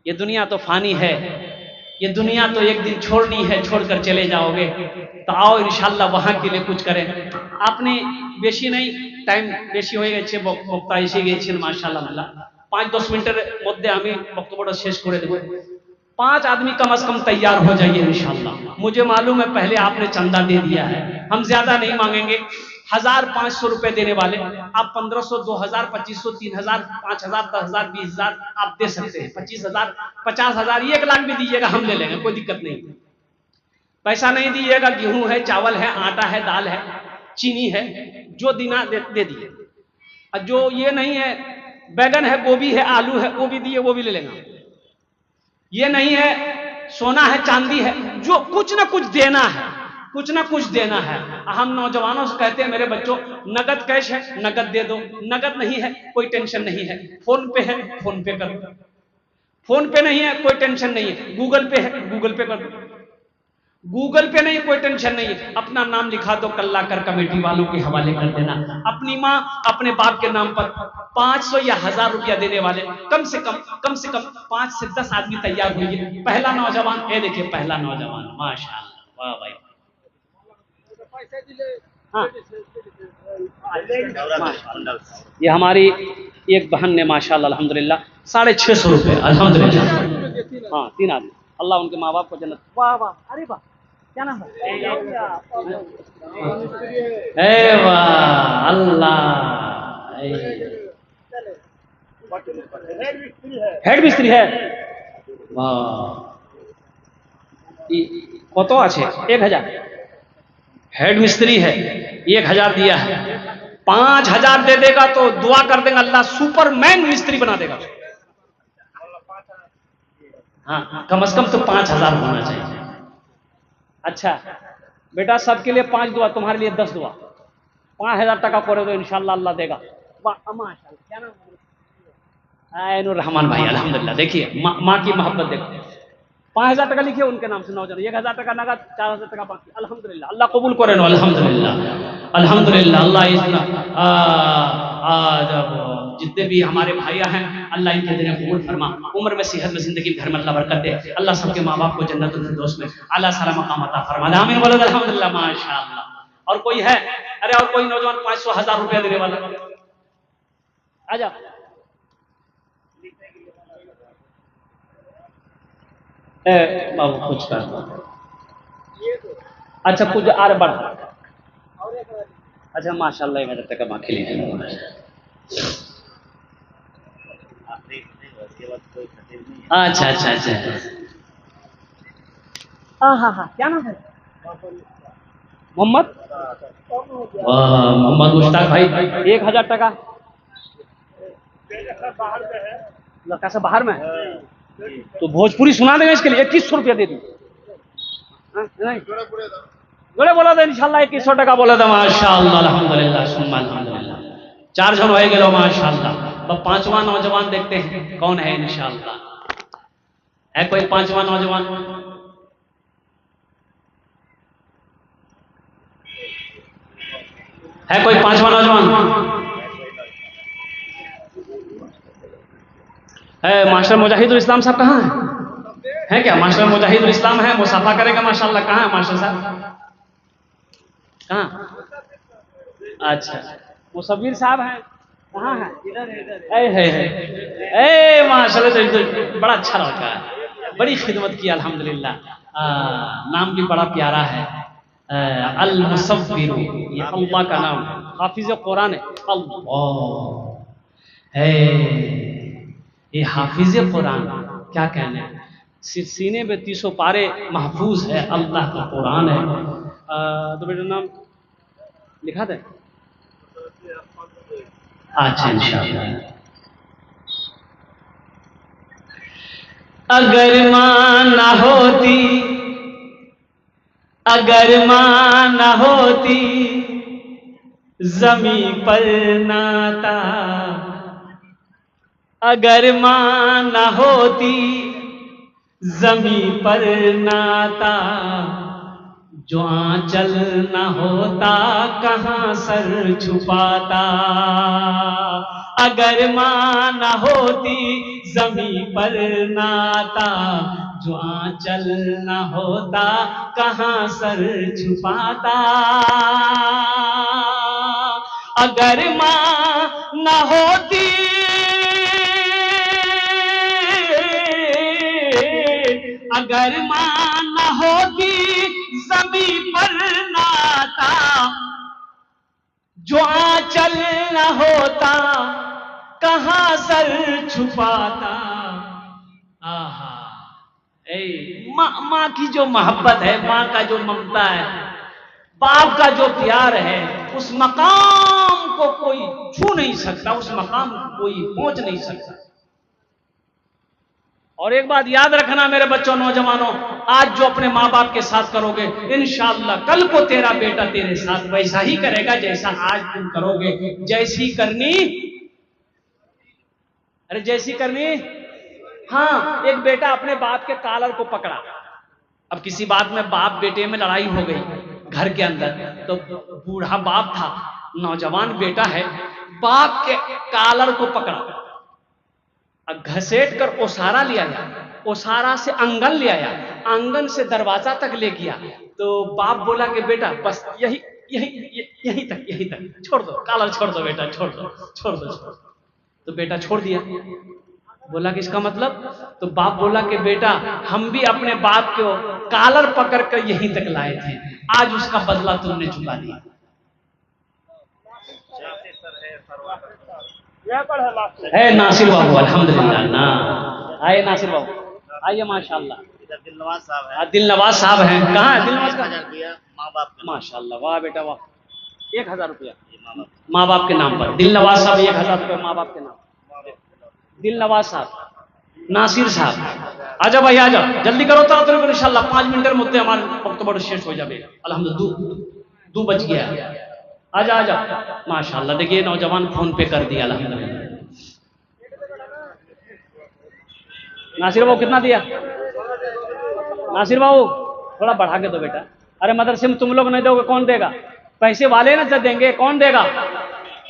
ये दुनिया तो फानी है, ये दुनिया तो एक दिन छोड़नी है, छोड़कर चले जाओगे, तो आओ इंशाल्लाह वहां के लिए कुछ करें। आपने बेशी नहीं टाइम বেশি হয়ে গেছে, বক্তা এসে গিয়েছেন মাশাআল্লাহ। 5-10 মিনিটের মধ্যে আমি বক্তব্যটা শেষ করে দেব। 5 आदमी कम से कम तैयार हो जाइए इंशाल्लाह। मुझे मालूम है पहले आपने चंदा दे दिया है, हम ज्यादा नहीं मांगेंगे। 1500 रुपए देने वाले आप 1500, 2000, 2500, 3000, 5000, 10000, 20000 आप दे सकते हैं। 25000, 50000, 1 लाख भी दीजिएगा, हम ले लेंगे, कोई दिक्कत नहीं। पैसा नहीं दीजिएगा, गेहूं है, चावल है, आटा है, दाल है, चीनी है, जो दीना दे दिए। और जो ये नहीं है, बैगन है, गोभी है, आलू है, वो भी दिए, वो भी ले लेना। ये नहीं है, सोना है, चांदी है, जो कुछ ना कुछ देना है, कुछ ना कुछ देना है। हम नौजवानों से कहते हैं मेरे बच्चों, नगद कैश है नगद दे दो, नगद नहीं है कोई टेंशन नहीं है, फोन पे है फोन पे कर दो, फोन पे नहीं है कोई टेंशन नहीं है, गूगल पे है गूगल पे कर दो, गूगल पे नहीं कोई टेंशन नहीं है, अपना नाम लिखा दो, कल्ला कर कमेटी वालों के हवाले कर देना। अपनी माँ अपने बाप के नाम पर 500 या 1000 रुपया देने वाले कम से कम 5 से 10 आदमी तैयार हुई। पहला नौजवान, ये देखिए पहला नौजवान, माशाअल्लाह, वाह भाई। हाँ, ये हमारी एक बहन ने माशाअल्लाह अल्हम्दुलिल्लाह 650 रुपये, अल्हम्दुलिल्लाह। हाँ, 3 आदमी, अल्लाह उनके माँ बाप को जन्नत। वाह वाह, अरे वाह, क्या नाम है? वाह अल्लाह, हेड मिस्त्री है। वाह, কত আছে? 1000 हेड मिस्त्री है, 1000 दिया है। 5000 दे देगा तो दुआ कर देंगे अल्लाह सुपरमैन मिस्त्री बना देगा। हाँ, कम से कम तो 5000 होना चाहिए। अच्छा बेटा, सबके लिए 5 दुआ, तुम्हारे लिए 10 दुआ। 5000 टका करे तो इंशाल्लाह अल्लाह देगा। माशाल्लाह, क्या नाम है? ऐनुर रहमान भाई, अल्हम्दुलिल्लाह। देखिए माँ की मोहब्बत देखो। 5000 टका लिखिए उनके नाम से नौजवान, 1000 टका नगद, 4000 टका बाकी। अल्हम्दुलिल्लाह, अल्लाह कबूल करे नो, अल्हम्दुलिल्लाह अल्हम्दुलिल्लाह। अल्लाह जितने भी हमारे भाइयां हैं अल्लाह इनके दिन कबूल फरमा, उम्र में सेहत में जिंदगी भर में अल्लाह बरकत दे। अल्लाह सबके माँ बाप को जन्नतुल फिरदौस में आला साला मकाम अता फरमा। आमीन बोलो अल्हम्दुलिल्लाह, माशाअल्लाह। और कोई है? अरे और कोई नौजवान 500 1000 रुपया देने वाला? आजा। बाबू कुछ कर दो। अच्छा कुछ और बढ़। अच्छा माशाल्लाह, 1000 टका बाकी लीजिए। अच्छा अच्छा अच्छा, हाँ हाँ हाँ, क्या नाम है? मोहम्मद। मोहम्मद मुश्ताक भाई, 1000 टका। लड़का से बाहर में है तो भोजपुरी सुना देंगे, इसके लिए 2100 रुपया दे दी। जोड़े बोला था इंशाल्लाह, 2100 टका बोला था। माशाअल्लाह, अल्हम्दुलिल्लाह, सुम्मा अल्हम्दुलिल्लाह। 4 जन हो गए माशाअल्लाह। अब 5वां नौजवान देखते हैं कौन है इंशाअल्लाह। है कोई 5वां नौजवान? है कोई 5वां नौजवान? है मास्टर मुजाहिदुल इस्लाम साहब कहाँ है क्या? मास्टर मुजाहिदुल इस्लाम है, मुसाफा करेगा माशाल्लाह। कहाँ है मास्टर साहब? कहाँ? अच्छा, मुसव्विर साहब हैं, कहाँ है? इधर माशाल्लाह, बड़ा अच्छा लड़का है, बड़ी खिदमत की अल्हम्दुलिल्लाह। नाम भी बड़ा प्यारा है, अल मुसव्विर, ये अल्लाह का नाम, हाफिज कुरान है। अल्लाह है ये हाफिज कुरान, क्या कहने, सीने में 300 पारे महफूज है, अल्लाह का कुरान है। तो बेटा नाम लिखा दे। अच्छा इंशाअल्लाह। अगर माँ ना होती, अगर माँ ना होती, जमी पर नाता, अगर माँ ना होती, जमी पर नाता, जो आंचल ना होता, कहाँ सर छुपाता। अगर माँ ना होती, जमी पर नाता, जो आंचल न होता कहाँ सर छुपाता, अगर माँ न होती अगर माँ न होती ज़मीं पर नाता, जो आंचल न होता कहाँ सर छुपाता। आहा, माँ की जो मोहब्बत है, माँ का जो ममता है, बाप का जो प्यार है, उस मकाम को कोई छू नहीं सकता, उस मकाम को कोई पहुंच नहीं सकता। और एक बात याद रखना मेरे बच्चों, नौजवानों, आज जो अपने माँ बाप के साथ करोगे, इंशाअल्लाह कल को तेरा बेटा तेरे साथ वैसा ही करेगा जैसा आज तुम करोगे। जैसी करनी, अरे जैसी करनी। हाँ, एक बेटा अपने बाप के कॉलर को पकड़ा। अब किसी बात में बाप बेटे में लड़ाई हो गई घर के अंदर, तो बूढ़ा बाप था, नौजवान बेटा है, बाप के कॉलर को पकड़ा, घसेट कर ओसारा ले आया, ओसारा से आंगन ले आया, आंगन से दरवाजा तक ले गया। तो बाप बोला कि बेटा बस यही यही तक छोड़ दो, कॉलर छोड़ दो बेटा, छोड़ दो। तो बेटा छोड़ दिया। बोला कि इसका मतलब? तो बाप बोला कि बेटा हम भी अपने बाप को कॉलर पकड़ कर यहीं तक लाए थे, आज उसका बदला तुमने चुका दिया। है नासिर बाबू, अल्हम्दुलिल्लाह ना। आइए नासिर बाबू, आइए, माशाल्लाह। दिलनवाज साहब है। दिलनवाज साहब हैं। कहाँ है दिलनवाज का? माँ बाप, माशाल्लाह, वाह बेटा वाह। 1000 रुपया माँ बाप के नाम पर। दिलनवाज साहब 1000 रुपया माँ बाप के नाम। दिलनवाज साहब, नासिर साहब, आजा भाई आजा, जल्दी करो तो इंशाल्लाह 5 मिनट में मुद्दे हमारे वक्त बड़े शेष हो जाए। अल्हम्दुलिल्लाह 2 बज गया। आजा आजा, माशाल्लाह। देखिए नौजवान फोन पे कर दिया, अल्हम्दुलिल्लाह। नासिर बाबू कितना दिया? नासिर बाबू थोड़ा बढ़ा के दो बेटा। अरे मदरसे में तुम लोग नहीं दोगे कौन देगा? पैसे वाले ना देंगे, कौन देगा?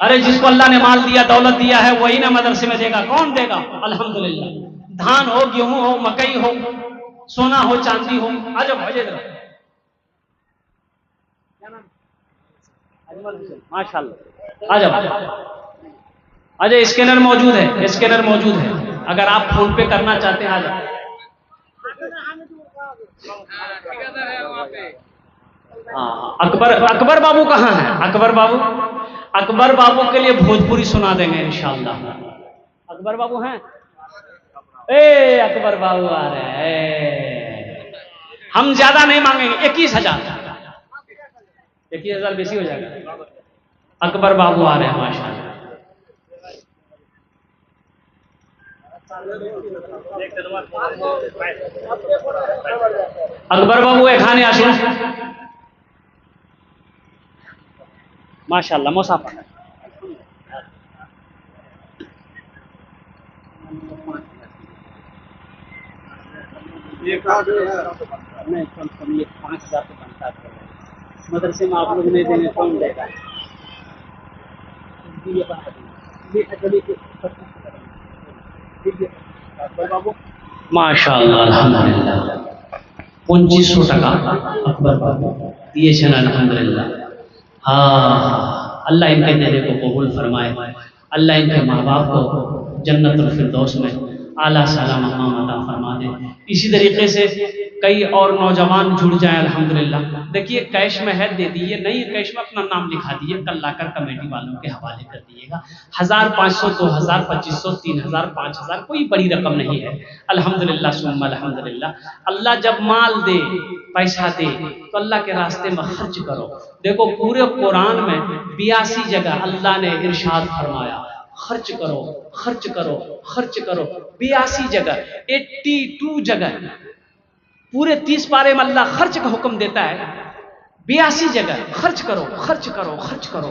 अरे जिसको अल्लाह ने माल दिया, दौलत दिया है, वही ना मदरसे में देगा, कौन देगा? अल्हम्दुलिल्लाह। धान हो, गेहूं हो, मकई हो, सोना हो, चांदी हो, आ जाओ भाई इधर। माशाल्लाह, आ जाओ। अजय स्कैनर मौजूद है, स्कैनर मौजूद है, अगर आप फोन पे करना चाहते हैं आ जाओ। हाँ, अकबर बाबू कहाँ है? अकबर बाबू के लिए भोजपुरी सुना देंगे इंशाअल्लाह। अकबर बाबू हैं? ए अकबर बाबू आ रहे हैं। हम ज्यादा नहीं मांगेंगे, 21,000। 21,000 बेसी हो जाएगा। अकबर बाबू आ रहे हैं माशाअल्लाह। अकबर बाबू एखाने आशुन माशाअल्लाह, मुसाफा। नहीं कम से कम ये 5,000 तो बनता है। मदरसे में आप लोग नहीं देंगे कौन देगा? माशाअल्लाह, अल्हम्दुलिल्लाह। 2500 टका अकबर बाबू दिए छन, अल्हम्दुलिल्लाह। हाँ, अल्लाह इनके देने को कबूल फरमाए, अल्लाह इनके माँ बाप को जन्नतुल फिरदौस में आला साला मकाम अता फरमा दे। इसी तरीके से कई और नौजवान जुड़ जाएं, अल्हम्दुलिल्लाह। देखिए कैश में है, दे दिए, नहीं कैश में अपना नाम लिखा दिए, कल लाकर कमेटी वालों के हवाले कर दिएगा। 1,000, 500, 2,000, 2,500, 3,000, 5,000, कोई बड़ी रकम नहीं है। अल्हम्दुलिल्लाह सुम्मा अल्हम्दुलिल्लाह। अल्लाह जब माल दे, पैसा दे, तो अल्लाह के रास्ते में खर्च करो। देखो पूरे कुरान में 82 जगह अल्लाह ने इरशाद फरमाया खर्च करो, खर्च करो, खर्च करो। 82 जगह, 82 जगह, पूरे 30 पारे में अल्लाह खर्च का हुक्म देता है। 82 जगह खर्च करो, खर्च करो, खर्च करो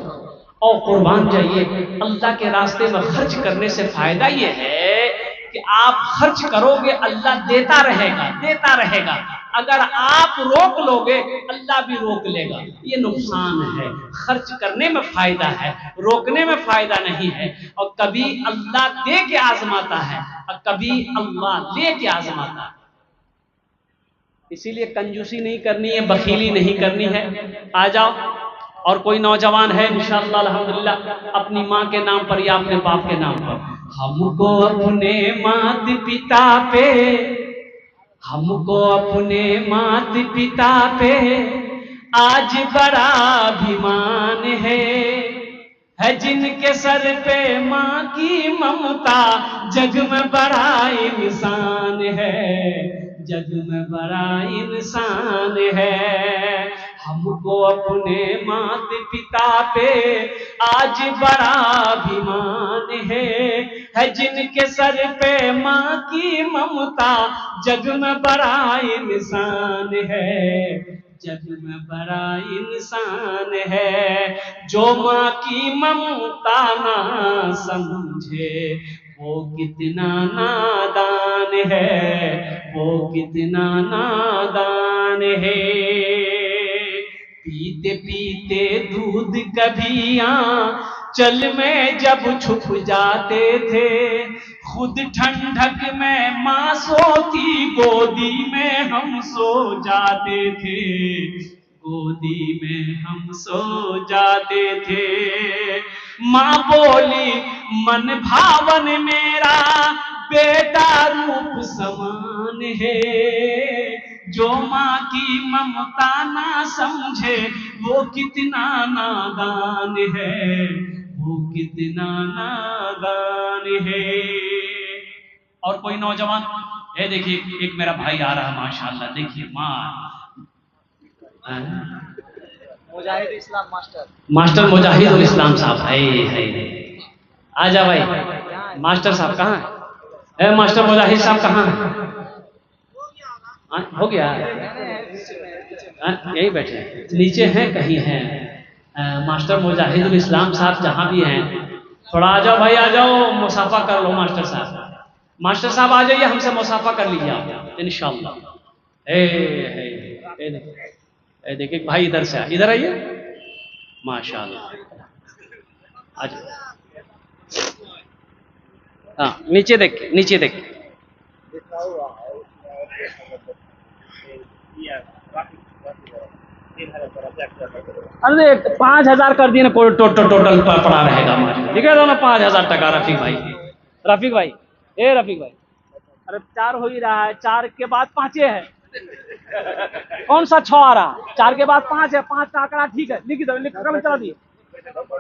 और कुर्बान जाइए। अल्लाह के रास्ते में खर्च करने से फायदा यह है कि आप खर्च करोगे, अल्लाह देता रहेगा, देता रहेगा। अगर आप रोक लोगे, अल्लाह भी रोक लेगा। ये नुकसान है। खर्च करने में फायदा है, रोकने में फायदा नहीं है। और कभी अल्लाह दे के आजमाता है और कभी अल्लाह ले के आजमाता है। इसीलिए कंजूसी नहीं करनी है, बखीली नहीं करनी है। आ जाओ। और कोई नौजवान है इंशाअल्लाह अल्हम्दुलिल्लाह अपनी माँ के नाम पर या अपने बाप के नाम पर, हमको अपने माता पिता पे, हमको अपने माता पिता पे आज बड़ा अभिमान है जिनके सर पे माँ की ममता, जग में बड़ा इंसान है, जग में बड़ा इंसान है। हमको अपने माता पिता पे आज बड़ा अभिमान है जिनके सर पे माँ की ममता, जग में बड़ा इंसान है, जग में बड़ा इंसान है। जो माँ की ममता ना समझे वो कितना नादान है, वो कितना नादान है। पीते पीते दूध कभी चल में जब छुप जाते थे, खुद ठंडक में माँ सोती गोदी में हम सो जाते थे, गोदी में हम सो जाते थे। माँ बोली मन भावन मेरा बेटा रूप समान है, जो माँ की ममता ना समझे वो कितना नादान है, वो कितना नादान है। और कोई नौजवान, ये देखिए एक मेरा भाई आ रहा है माशाल्लाह, देखिए माँ मुजाहिद इस्लाम मास्टर, मास्टर मुजाहिदुल इस्लाम साहब है। आ जा भाई। मास्टर साहब कहाँ है? मास्टर मुजाहिद साहब कहाँ है? हो गया? यही बैठे नीचे हैं कहीं हैं। मास्टर मुजाहिदुल इस्लाम साहब जहाँ भी हैं थोड़ा आ जाओ भाई, आ जाओ, मुसाफा कर लो मास्टर साहब। मास्टर साहब आ जाइए, हमसे मुसाफा कर लीजिए आप इंशाअल्लाह। देखिए भाई इधर से इधर आइए, माशाअल्लाह। आज हाँ नीचे देख, नीचे देख। अरे 5,000 कर दिए ना, टोटल पड़ा रहेगा मास्टर, ठीक है ना? 5,000 टका रफीक भाई, रफीक भाई, ए रफीक भाई, अरे 4 हो ही रहा है, 4 के बाद 5 है, कौन सा 6 आ रहा? 4 के बाद 5 है, 5 का आंकड़ा ठीक है, लिख दो, लिख कर चला दिए।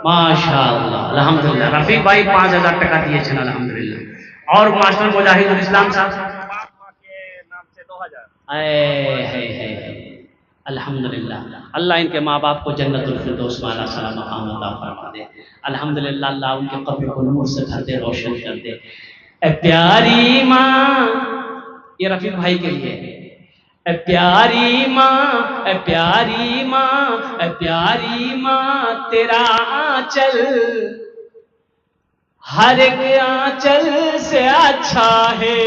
माशाअल्लाह अल्हम्दुलिल्लाह, रफीक भाई 5,000 टका दिए चला अल्हम्दुलिल्लाह। और मास्टर मुजाहिदुल इस्लाम साहब के नाम से 2000। है अल्हम्दुलिल्लाह। अल्लाह इनके माँ बाप को जन्नतुल फिरदौस वाला सला मकाम अता फरमा दे। अल्हम्दुलिल्लाह, अल्लाह उनके कब्र को नूर से भर दे, रोशन कर दे। ए प्यारी माँ, ये रफीक भाई के लिए। ए प्यारी माँ, ए प्यारी माँ, ए प्यारी माँ, तेरा आंचल हर एक आंचल से अच्छा है।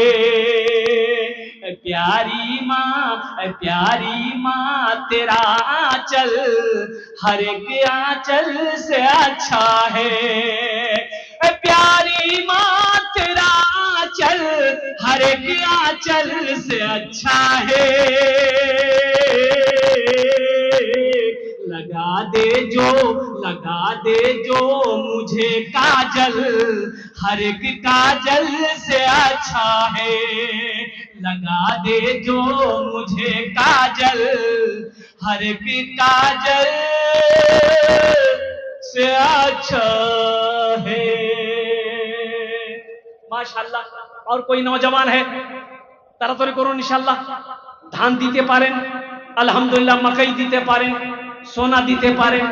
प्यारी माँ, प्यारी माँ, तेरा आंचल हर एक आंचल से अच्छा है। प्यारी माँ, तेरा आंचल हर एक आंचल से अच्छा है। लगा दे जो मुझे काजल, हर एक काजल से अच्छा है। लगा दे जो मुझे काजल, हर एक काजल से अच्छा है। माशाअल्लाह। और कोई नौजवान है তাড়াতাড়ি করুন ইনশাআল্লাহ। ধান দিতে পারেন আলহামদুলিল্লাহ, मकई দিতে পারেন, সোনা দিতে পারেন,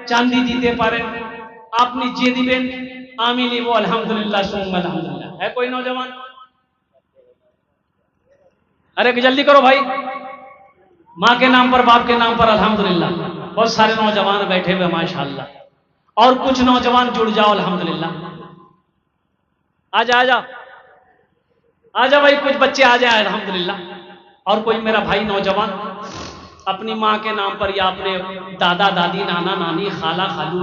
চাঁদি দিতে পারেন, আপনি যে দিবেন আমি নিব अल्हम्दुलिल्लाह सुम्मा अल्हम्दुलिल्लाह। है कोई नौजवान? अरे जल्दी करो भाई, माँ के नाम पर, बाप के नाम पर अल्हम्दुलिल्लाह। बहुत सारे नौजवान बैठे हुए माशाअल्लाह, और कुछ नौजवान जुड़ जाओ अल्हम्दुलिल्लाह। आजा आजा भाई, कुछ बच्चे आ जाए अल्हम्दुलिल्लाह। और कोई मेरा भाई नौजवान अपनी माँ के नाम पर या अपने दादा दादी, नाना नानी, खाला खालू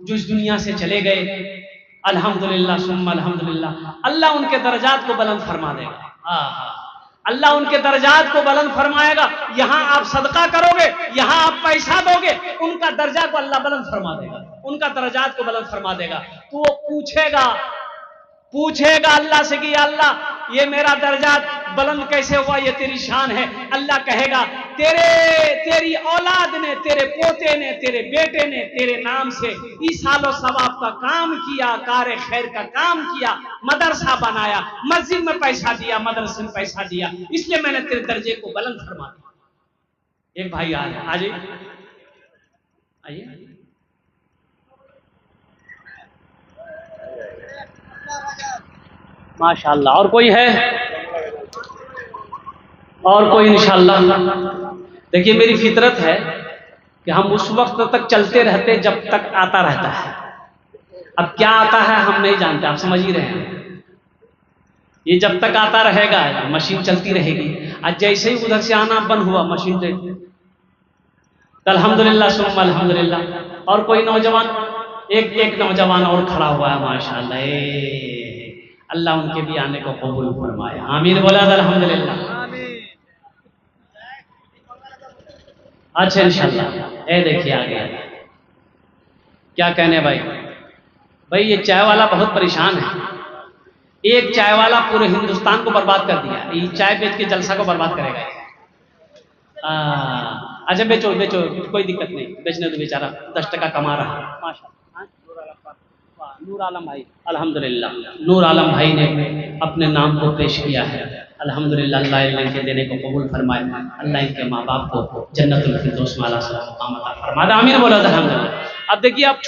जो इस दुनिया से चले गए, अल्हम्दुलिल्लाह सुम्मा अल्हम्दुलिल्लाह, अल्लाह उनके दर्जात को बुलंद फरमा देगा। अल्लाह उनके दर्जात को बुलंद फरमाएगा। यहां आप सदका करोगे, यहां आप पैसा दोगे, उनका दर्जा को अल्लाह बुलंद फरमा देगा, उनका दर्जात को बुलंद फरमा देगा। तो वो पूछेगा अल्लाह से कि अल्लाह ये मेरा दर्जात बुलंद कैसे हुआ, ये तेरी शान है। अल्लाह कहेगा तेरी औलाद ने, तेरे पोते ने, तेरे बेटे ने तेरे नाम से ईसालो सवाब का काम किया, कार खैर का काम किया, मदरसा बनाया, मस्जिद में पैसा दिया, मदरसे में पैसा दिया, इसलिए मैंने तेरे दर्जे को बुलंद फरमा दिया। एक भाई आइए माशाअल्लाह। और कोई है? और कोई इंशाअल्लाह? देखिए मेरी फितरत है कि हम उस वक्त तक चलते रहते जब तक आता रहता है। अब क्या आता है हम नहीं जानते, आप समझ ही रहे हैं। ये जब तक आता रहेगा मशीन चलती रहेगी। आज जैसे ही उधर से आना बंद हुआ मशीन से, अल्हम्दुलिल्लाह सुम्मा अल्हम्दुलिल्लाह। और कोई नौजवान? एक नौजवान और खड़ा हुआ है माशाअल्लाह। अल्लाह उनके भी आने को कबूल फरमाए, आमीन बोला अल्हम्दुलिल्लाह। अच्छा इंशाअल्लाह। ए देखिए आ गया। क्या कहने भाई ये चाय वाला बहुत परेशान है। एक चाय वाला पूरे हिंदुस्तान को बर्बाद कर दिया। ये चाय बेच के जलसा को बर्बाद करेगा। अच्छा बेचो कोई दिक्कत नहीं, बेचने तो बेचारा 10 टका कमा रहा है माशाअल्लाह। नूर आलम भाई अल्हम्दुलिल्लाह, नूर आलम भाई ने अपने नाम को पेश किया है अल्हम्दुलिल्लाह। अल्लाह इनके देने को कबूल फरमाए, अल्लाह इनके माँ बाप को जन्नतुल फिरदौस में आला मकाम अता फरमाए, आमीन बोला अल्हम्दुलिल्लाह। अब देखिए अब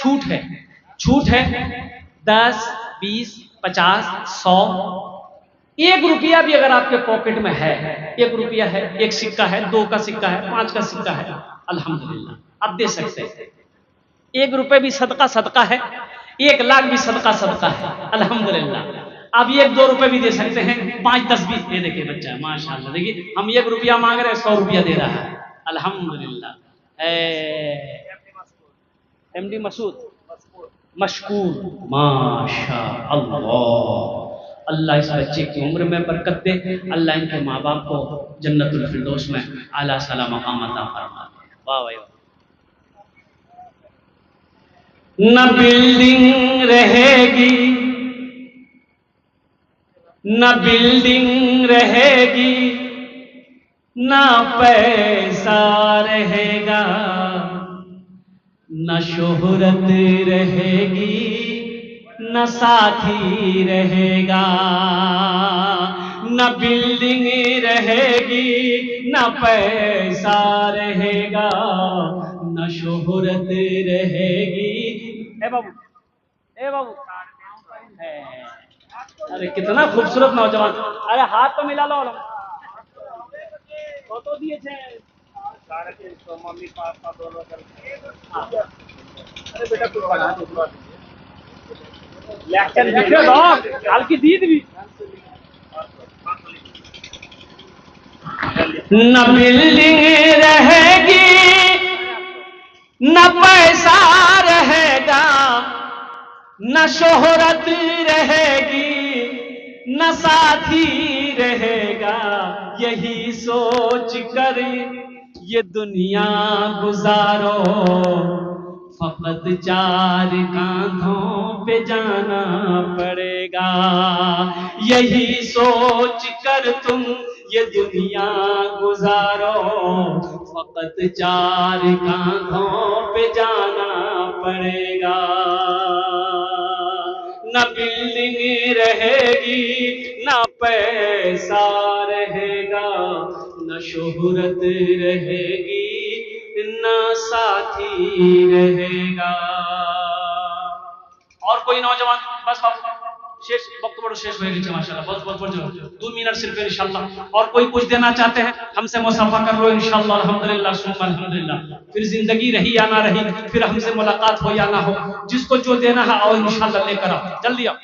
छूट है 10, 20, 50, 100, 1 रुपया भी अगर आपके पॉकेट में है, 1 रुपया है, 1 सिक्का है, 2 का सिक्का है, 5 का सिक्का है, अल्हम्दुलिल्लाह आप दे सकते हैं। 1 रुपये भी सदका है, 1 लाख भी सदका है अल्हम्दुलिल्लाह। अब 1-2 रुपए भी दे सकते हैं, 5, 10, 20। ये देखिए बच्चा है माशाअल्लाह। देखिए हम 1 रुपया मांग रहे हैं, 100 रुपया दे रहा है अल्हम्दुलिल्लाह। एमडी मसूद मशकूर माशाअल्लाह। अल्लाह इस बच्चे की उम्र में बरकत दे, अल्लाह इनके माँ बाप को जन्नतुल फिरदौस में आला साला मकाम अता फरमाए। वाह वाह। न बिल्डिंग रहेगी, न बिल्डिंग रहेगी, न पैसा रहेगा, न शोहरत रहेगी, न साथी रहेगा। न बिल्डिंग रहेगी, न पैसा रहेगा, न शोहरत रहेगी। ए बाबू अरे कितना खूबसूरत नौजवान। अरे हाथ तो मिला लो। तो दिए थे मम्मी पापा दोनों। अरे बेटा कुछ बना दो काल की दीद भी। न बिल्डिंग रहेगी, न पैसा रहेगा, न शोहरत रहेगी, न साथी रहेगा। यही सोच कर ये दुनिया गुजारो, फकत 4 कांधों पे जाना पड़ेगा। यही सोच कर तुम ये दुनिया गुजारो, फकत 4 कांधों पे जाना पड़ेगा। न बिल्डिंग रहेगी, न पैसा रहेगा, न शोहरत रहेगी, न साथी रहेगा। और कोई नौजवान? बस बाबू शेष वक्त बड़ो शेष हो गया माशाल्लाह। बहुत 2 मिनट सिर्फ इंशाल्लाह। और कोई कुछ देना चाहते हैं हमसे मुसाफा कर लो इंशाल्लाह अल्हम्दुलिल्लाह सुम्मा अल्हम्दुलिल्लाह। फिर जिंदगी रही या ना रही, फिर हमसे मुलाकात हो या ना हो, जिसको जो देना है आओ इंशाल्लाह लेकर आओ, जल्दी आओ।